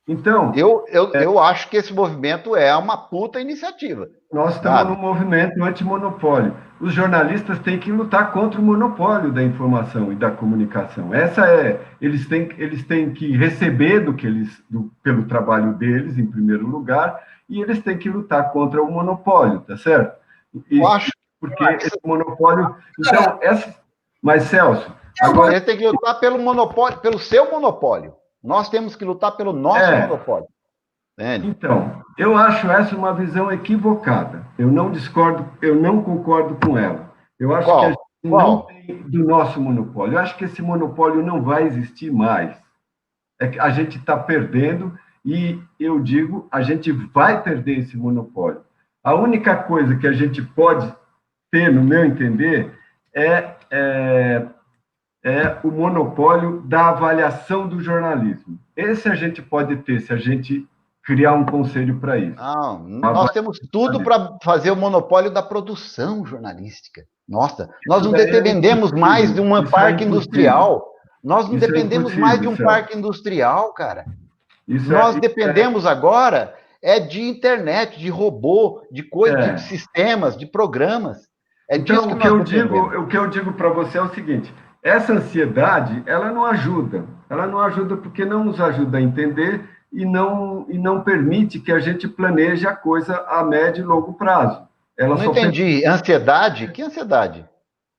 Então... Eu acho que esse movimento é uma puta iniciativa. Nós estamos no movimento antimonopólio. Os jornalistas têm que lutar contra o monopólio da informação e da comunicação. Eles têm que receber pelo trabalho deles, em primeiro lugar, e eles têm que lutar contra o monopólio, tá certo? Esse monopólio... Então, mas, Celso... Agora... Ele tem que lutar pelo monopólio, pelo seu monopólio. Nós temos que lutar pelo nosso monopólio. Então, eu acho essa uma visão equivocada. Eu não discordo, eu não concordo com ela. Eu acho que a gente não tem do nosso monopólio. Eu acho que esse monopólio não vai existir mais. A gente está perdendo e, eu digo, a gente vai perder esse monopólio. A única coisa que a gente pode ter, no meu entender, é o monopólio da avaliação do jornalismo. Esse a gente pode ter se a gente criar um conselho para isso. Não, nós temos tudo para fazer o monopólio da produção jornalística. Nossa, nós não dependemos mais de um parque industrial. Nós não dependemos mais de um parque industrial, cara. Nós dependemos agora de internet, de robô, de coisas, de sistemas, de programas. Então, o que eu digo para você é o seguinte: essa ansiedade, ela não ajuda. Ela não ajuda porque não nos ajuda a entender e não permite que a gente planeje a coisa a médio e longo prazo. Não entendi. Ansiedade? Que ansiedade?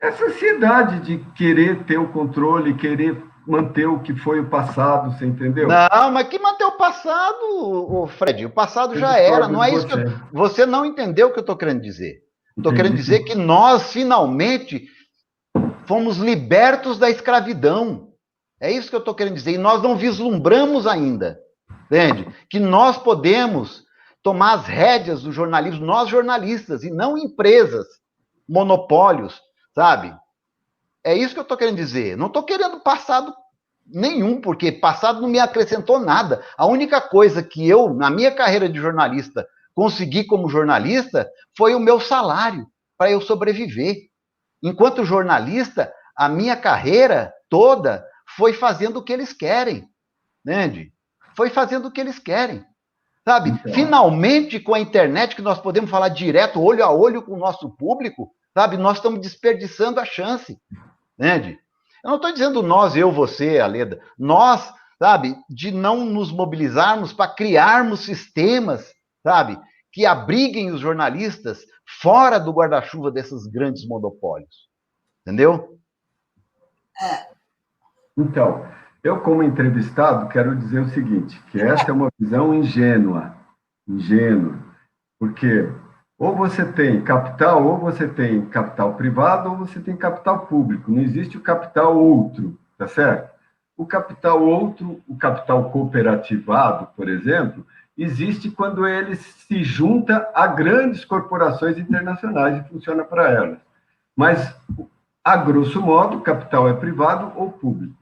Essa ansiedade de querer ter o controle, querer manter o que foi o passado, você entendeu? Não, mas que manter o passado, Fred? O passado já era. Não é isso que você não entendeu o que eu estou querendo dizer. Estou querendo dizer que nós, finalmente, fomos libertos da escravidão. É isso que eu estou querendo dizer. E nós não vislumbramos ainda, entende? Que nós podemos tomar as rédeas do jornalismo, nós jornalistas, e não empresas, monopólios, sabe? É isso que eu estou querendo dizer. Não estou querendo passado nenhum, porque passado não me acrescentou nada. A única coisa que eu, na minha carreira de jornalista, consegui como jornalista foi o meu salário para eu sobreviver. Enquanto jornalista, a minha carreira toda foi fazendo o que eles querem, entende? Foi fazendo o que eles querem, sabe? Então, finalmente, com a internet, que nós podemos falar direto, olho a olho com o nosso público, sabe? Nós estamos desperdiçando a chance, entende? Eu não estou dizendo nós, eu, você, Aleda, nós, sabe, de não nos mobilizarmos para criarmos sistemas, sabe, que abriguem os jornalistas fora do guarda-chuva desses grandes monopólios. Entendeu? Então, eu como entrevistado quero dizer o seguinte, que essa é uma visão ingênua, porque ou você tem capital privado, ou você tem capital público. Não existe o capital outro, tá certo? O capital outro, o capital cooperativado, por exemplo, existe quando ele se junta a grandes corporações internacionais e funciona para elas. Mas, a grosso modo, o capital é privado ou público.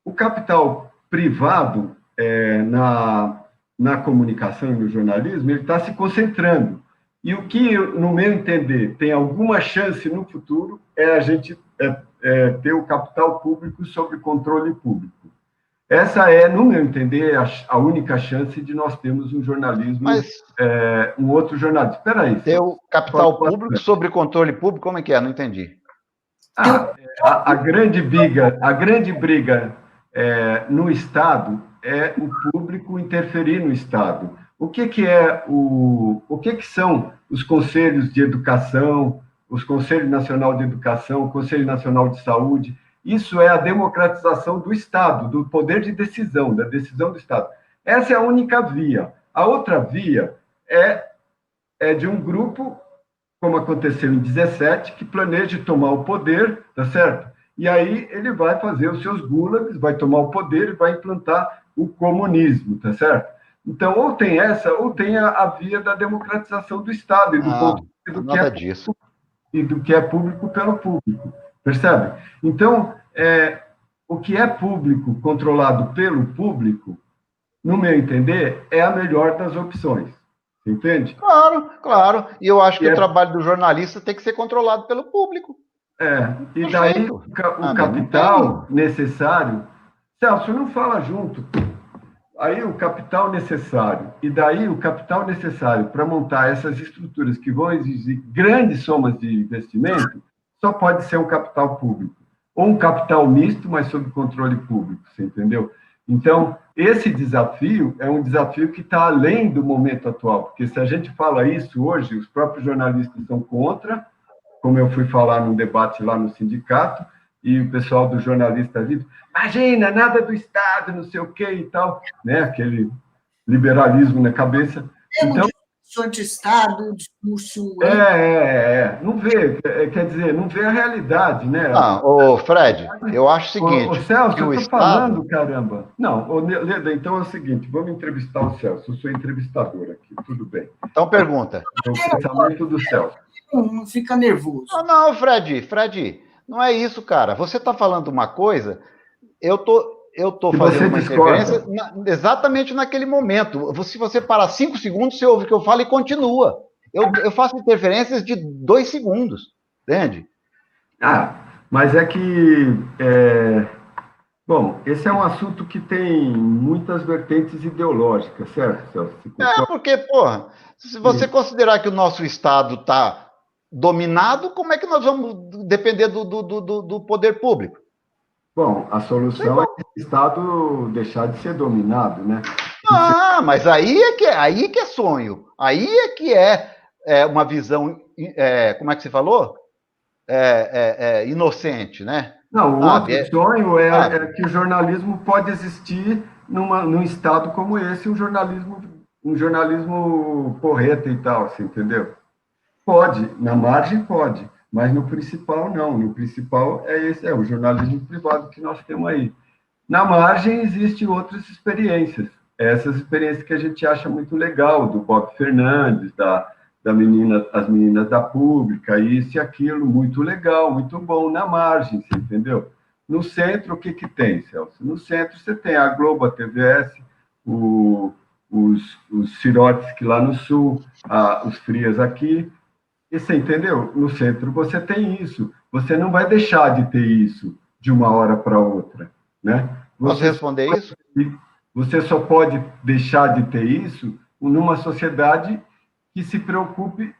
O capital privado, na comunicação e no jornalismo, ele está se concentrando. E o que, no meu entender, tem alguma chance no futuro é a gente ter o capital público sob controle público. Essa é, no meu entender, a única chance de nós termos um jornalismo, um outro jornalismo. Espera aí. Ter o capital público sobre controle público, como é que é? Não entendi. A grande briga no Estado é o público interferir no Estado. O que são os conselhos de educação, os Conselhos Nacional de Educação, o Conselho Nacional de Saúde? Isso é a democratização do Estado, do poder de decisão, da decisão do Estado. Essa é a única via. A outra via é de um grupo, como aconteceu em 17, que planeja tomar o poder, tá certo? E aí ele vai fazer os seus gulags, vai tomar o poder e vai implantar o comunismo, tá certo? Então, ou tem essa, ou tem a via da democratização do Estado e do que é público pelo público, percebe? Então, o que é público controlado pelo público, no meu entender, é a melhor das opções, entende? Claro. E eu acho que o trabalho do jornalista tem que ser controlado pelo público. E daí o capital necessário... Celso, não fala junto. Aí o capital necessário, para montar essas estruturas que vão exigir grandes somas de investimento, só pode ser um capital público. Ou um capital misto, mas sob controle público, você entendeu? Então, esse desafio é um desafio que está além do momento atual, porque se a gente fala isso hoje, os próprios jornalistas são contra, como eu fui falar num debate lá no sindicato, e o pessoal do jornalista livre, imagina, nada do Estado, não sei o quê e tal, né? Aquele liberalismo na cabeça. Então, discurso anti-Estado, discurso... não vê, quer dizer, não vê a realidade, né? Fred, eu acho o seguinte... Celso, eu estou falando, caramba. Não, Leda, então é o seguinte, vamos entrevistar o Celso, eu sou entrevistador aqui, tudo bem. Então pergunta. É o pensamento do Celso. Não fica nervoso. Não, Fred, não é isso, cara. Você está falando uma coisa, eu estou eu estou Se fazendo você uma discorda. interferência exatamente naquele momento. Se você parar 5 segundos, você ouve o que eu falo e continua. Eu faço interferências de 2 segundos, entende? Ah, mas é que, bom, esse é um assunto que tem muitas vertentes ideológicas, certo, Celso? Você concorda? Porque, porra, se você considerar que o nosso Estado está dominado, como é que nós vamos depender do poder público? Bom, a solução é que o Estado deixar de ser dominado, né? Ah, mas aí que é sonho. Aí é que é uma visão, como é que você falou? Inocente, né? Não, o Ah, outro sonho ah, é que o jornalismo pode existir num estado como esse, um jornalismo porreta e tal, você entendeu? Pode, na margem pode, mas no principal não. No principal é esse, é o jornalismo privado que nós temos aí. Na margem existem outras experiências. Essas experiências que a gente acha muito legal, do Bob Fernandes, as meninas da Pública, isso e aquilo, muito legal, muito bom na margem, você entendeu? No centro, o que tem, Celso? No centro você tem a Globo, a TVS, os Sirotes que lá no sul, os Frias aqui, e você entendeu? No centro você tem isso. Você não vai deixar de ter isso de uma hora para outra, né? posso responder isso? Você só pode deixar de ter isso numa sociedade que se preocupe,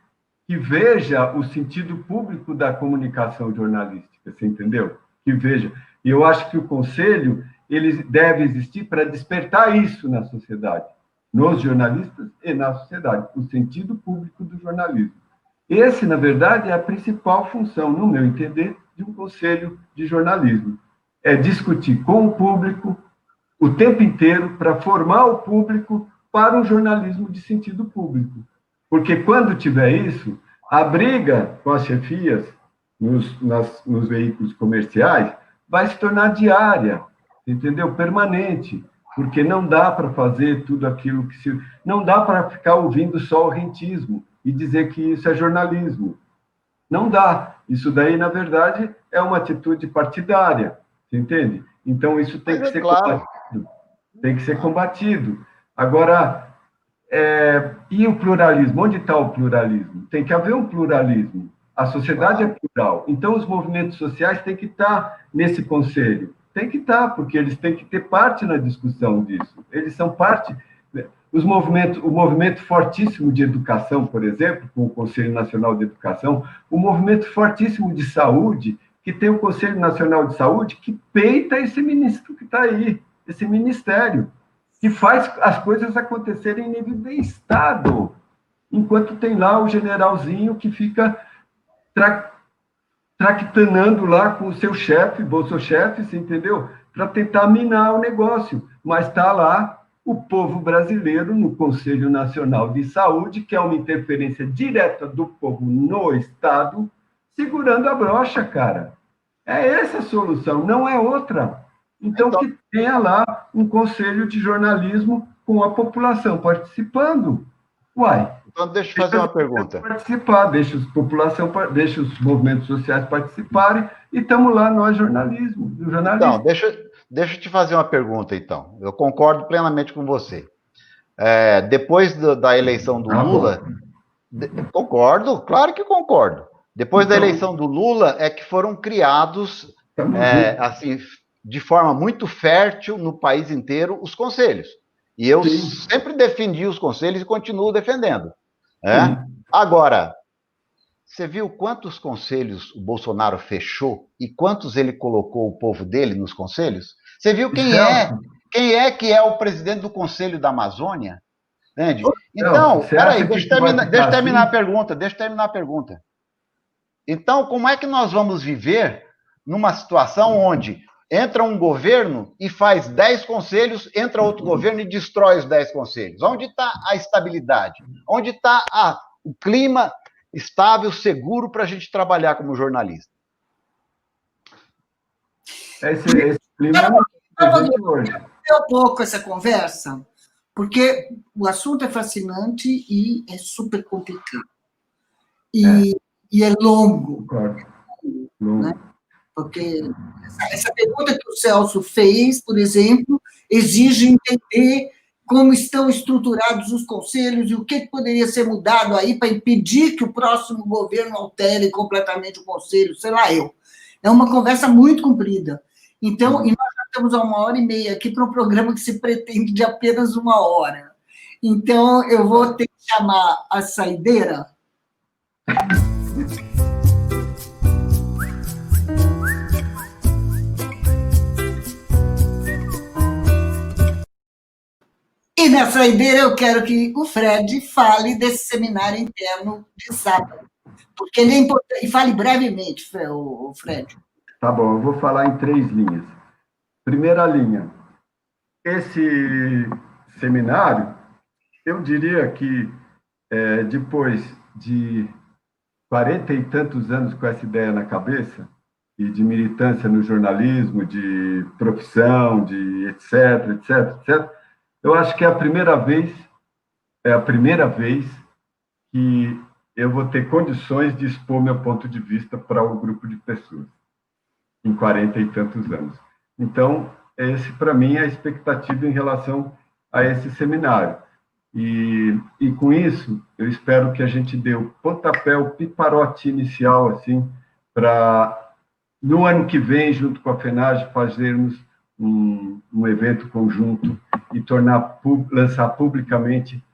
que veja o sentido público da comunicação jornalística, você entendeu? Que veja. E eu acho que o conselho ele deve existir para despertar isso na sociedade, nos jornalistas e na sociedade, o sentido público do jornalismo. Esse, na verdade, é a principal função, no meu entender, de um conselho de jornalismo. É discutir com o público o tempo inteiro para formar o público para um jornalismo de sentido público. Porque quando tiver isso, a briga com as chefias nos veículos comerciais vai se tornar diária, entendeu? Permanente, porque não dá para fazer tudo aquilo que se... Não dá para ficar ouvindo só o rentismo e dizer que isso é jornalismo. Não dá. Isso daí, na verdade, é uma atitude partidária, você entende? Então, isso tem que ser combatido. Tem que ser combatido. Agora, e o pluralismo? Onde está o pluralismo? Tem que haver um pluralismo. A sociedade é plural. Então, os movimentos sociais têm que estar nesse conselho. Tem que estar, porque eles têm que ter parte na discussão disso. Eles são parte... o movimento fortíssimo de educação, por exemplo, com o Conselho Nacional de Educação, o movimento fortíssimo de saúde, que tem o Conselho Nacional de Saúde, que peita esse ministro que está aí, esse ministério, que faz as coisas acontecerem em nível de Estado, enquanto tem lá o generalzinho que fica traquinando lá com o seu chefe, bolso-chefe, você entendeu? Para tentar minar o negócio, mas está lá o povo brasileiro no Conselho Nacional de Saúde, que é uma interferência direta do povo no Estado, segurando a brocha, cara. É essa a solução, não é outra. Então, que tenha lá um conselho de jornalismo com a população participando. Uai. Então, deixa eu fazer uma pergunta. Participar, deixa os movimentos sociais participarem e estamos lá, nós, jornalismo. Então, deixa eu te fazer uma pergunta, então. Eu concordo plenamente com você. Depois da eleição do Lula... Concordo, claro que concordo. Depois da eleição do Lula é que foram criados, assim, de forma muito fértil no país inteiro, os conselhos. E eu sempre defendi os conselhos e continuo defendendo. Agora, você viu quantos conselhos o Bolsonaro fechou e quantos ele colocou o povo dele nos conselhos? Você viu quem é que é o presidente do Conselho da Amazônia? Entende? Então, peraí, deixa eu terminar a pergunta. Então, como é que nós vamos viver numa situação onde entra um governo e faz 10 conselhos, entra outro governo e destrói os 10 conselhos? Onde está a estabilidade? Onde está o clima estável, seguro para a gente trabalhar como jornalista? Esse clima não é hoje. Um pouco essa conversa, porque o assunto é fascinante e é super complicado. E é longo. Concordo. Né? Porque essa pergunta que o Celso fez, por exemplo, exige entender como estão estruturados os conselhos e o que poderia ser mudado aí para impedir que o próximo governo altere completamente o conselho, sei lá eu. É uma conversa muito comprida. Então, e nós já estamos a 1h30 aqui para um programa que se pretende de apenas 1 hora. Então, eu vou ter que chamar a saideira. E na saideira eu quero que o Fred fale desse seminário interno de sábado, porque ele é importante, e fale brevemente, o Fred. Tá bom, eu vou falar em 3 linhas. Primeira linha, esse seminário, eu diria que depois de 40 e tantos anos com essa ideia na cabeça, e de militância no jornalismo, de profissão, de etc, etc, etc, eu acho que é a primeira vez que eu vou ter condições de expor meu ponto de vista para um grupo de pessoas, em 40 e tantos anos. Então, esse, para mim, é a expectativa em relação a esse seminário. E com isso, eu espero que a gente dê o pontapé, o piparote inicial, assim, para, no ano que vem, junto com a FENAGE, fazermos um evento conjunto e lançar publicamente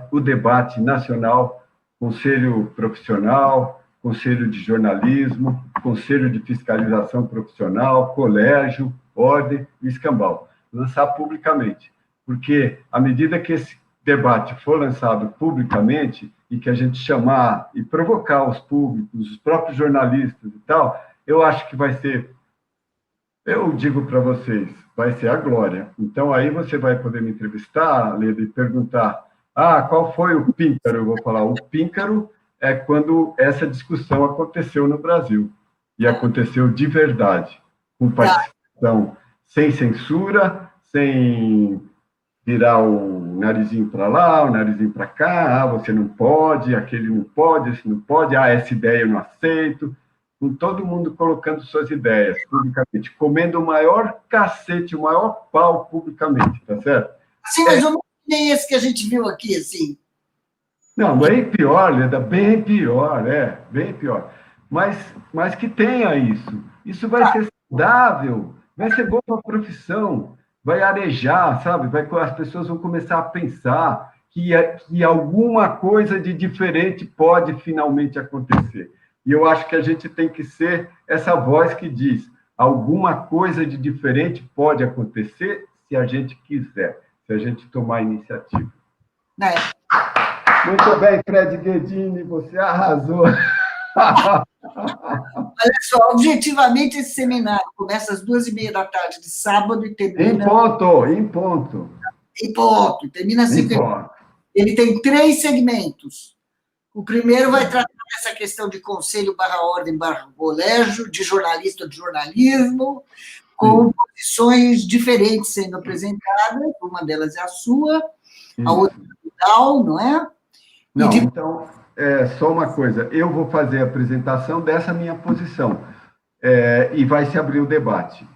o debate nacional, conselho profissional, conselho de jornalismo, conselho de fiscalização profissional, colégio, ordem e escambau. Lançar publicamente, porque à medida que esse debate for lançado publicamente e que a gente chamar e provocar os públicos, os próprios jornalistas e tal, eu acho que vai ser, eu digo para vocês, vai ser a glória. Então, aí você vai poder me entrevistar, Leda, e perguntar, qual foi o píncaro? Eu vou falar, o píncaro é quando essa discussão aconteceu no Brasil, e aconteceu de verdade, com participação, sem censura, sem virar o narizinho para lá, o narizinho para cá, você não pode, aquele não pode, esse não pode, essa ideia eu não aceito, com todo mundo colocando suas ideias publicamente, comendo o maior cacete, o maior pau publicamente, tá certo? Sim, mas não é esse que a gente viu aqui, assim. Não, bem pior, Leda, bem pior, bem pior. Mas que tenha isso. Isso vai ser saudável, vai ser bom para a profissão, vai arejar, sabe? As pessoas vão começar a pensar que alguma coisa de diferente pode finalmente acontecer. E eu acho que a gente tem que ser essa voz que diz: alguma coisa de diferente pode acontecer se a gente quiser, se a gente tomar a iniciativa. Muito bem, Fred Guedini, você arrasou. Olha só, objetivamente, esse seminário começa às 2h30 de sábado e termina... Em ponto. Termina às 5h30. Ele tem 3 segmentos. O primeiro vai tratar dessa questão de conselho /ordem /colégio, de jornalista de jornalismo, com posições diferentes sendo apresentadas. Uma delas é a sua, a outra é o Dal, não é? Não, então, só uma coisa. Eu vou fazer a apresentação dessa minha posição e vai se abrir o debate.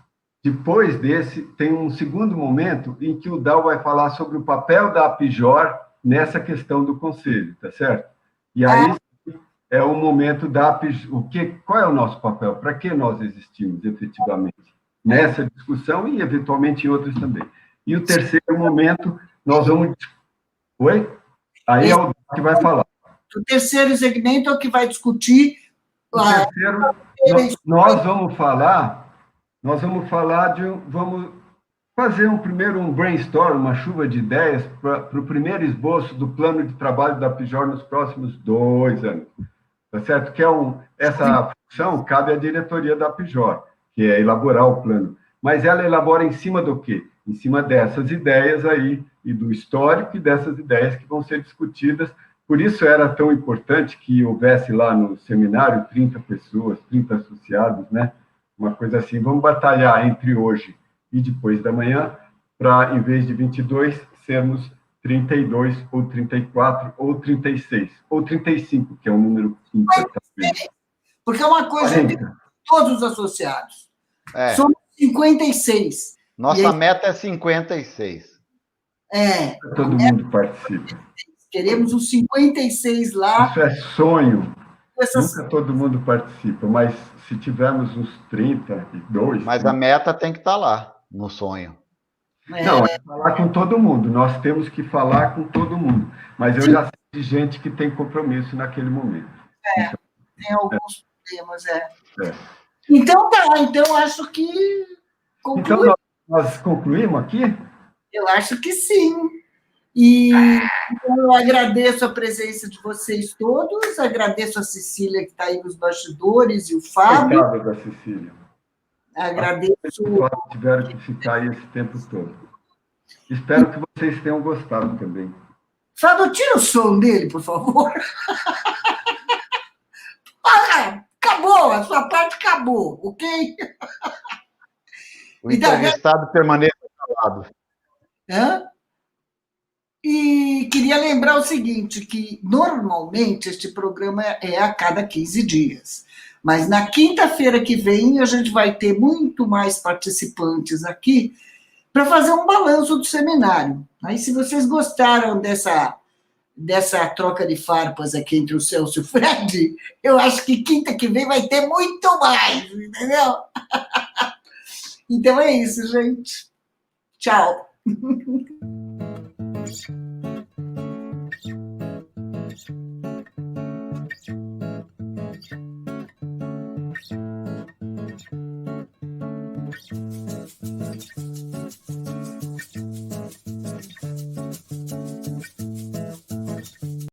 Depois desse, tem um segundo momento em que o Dal vai falar sobre o papel da APJOR nessa questão do conselho, tá certo? E aí é o momento da APJOR. Qual é o nosso papel? Para que nós existimos, efetivamente? Nessa discussão e, eventualmente, em outras também. E o terceiro momento, nós vamos... Oi? Aí é o Dal que vai falar. O terceiro segmento é o que vai discutir... O terceiro, nós vamos falar vamos fazer primeiro um brainstorm, uma chuva de ideias para o primeiro esboço do plano de trabalho da APJOR nos próximos 2 anos. Tá certo? Que essa função cabe à diretoria da APJOR, que é elaborar o plano. Mas ela elabora em cima do quê? Em cima dessas ideias aí, e do histórico, e dessas ideias que vão ser discutidas. Por isso era tão importante que houvesse lá no seminário 30 pessoas, 30 associados, né? Uma coisa assim. Vamos batalhar entre hoje e depois da manhã, para, em vez de 22, sermos 32, ou 34, ou 36, ou 35, que é um número importante. Porque é uma coisa... todos os associados. É. Somos 56. Nossa meta é 56. Todo mundo participa. Queremos os 56 lá. Isso é sonho. Essas... Nunca todo mundo participa, mas se tivermos uns 32... Mas a meta tem que estar lá, no sonho. Não, é falar com todo mundo. Nós temos que falar com todo mundo. Mas eu já sei de gente que tem compromisso naquele momento. Tem alguns problemas, Então tá, então acho que concluímos. Então nós concluímos aqui? Eu acho que sim. E então, eu agradeço a presença de vocês todos, agradeço a Cecília, que está aí nos bastidores, e o Fábio. Coitada da Cecília. Agradeço. Tiveram que ficar aí esse tempo todo. Espero que vocês tenham gostado também. Fábio, tira o som dele, por favor. Acabou, a sua parte acabou, ok? O entrevistado permaneça calado. E queria lembrar o seguinte, que normalmente este programa é a cada 15 dias, mas na quinta-feira que vem a gente vai ter muito mais participantes aqui para fazer um balanço do seminário. Aí, se vocês gostaram dessa troca de farpas aqui entre o Celso e o Fred, eu acho que quinta que vem vai ter muito mais, entendeu? Então é isso, gente. Tchau.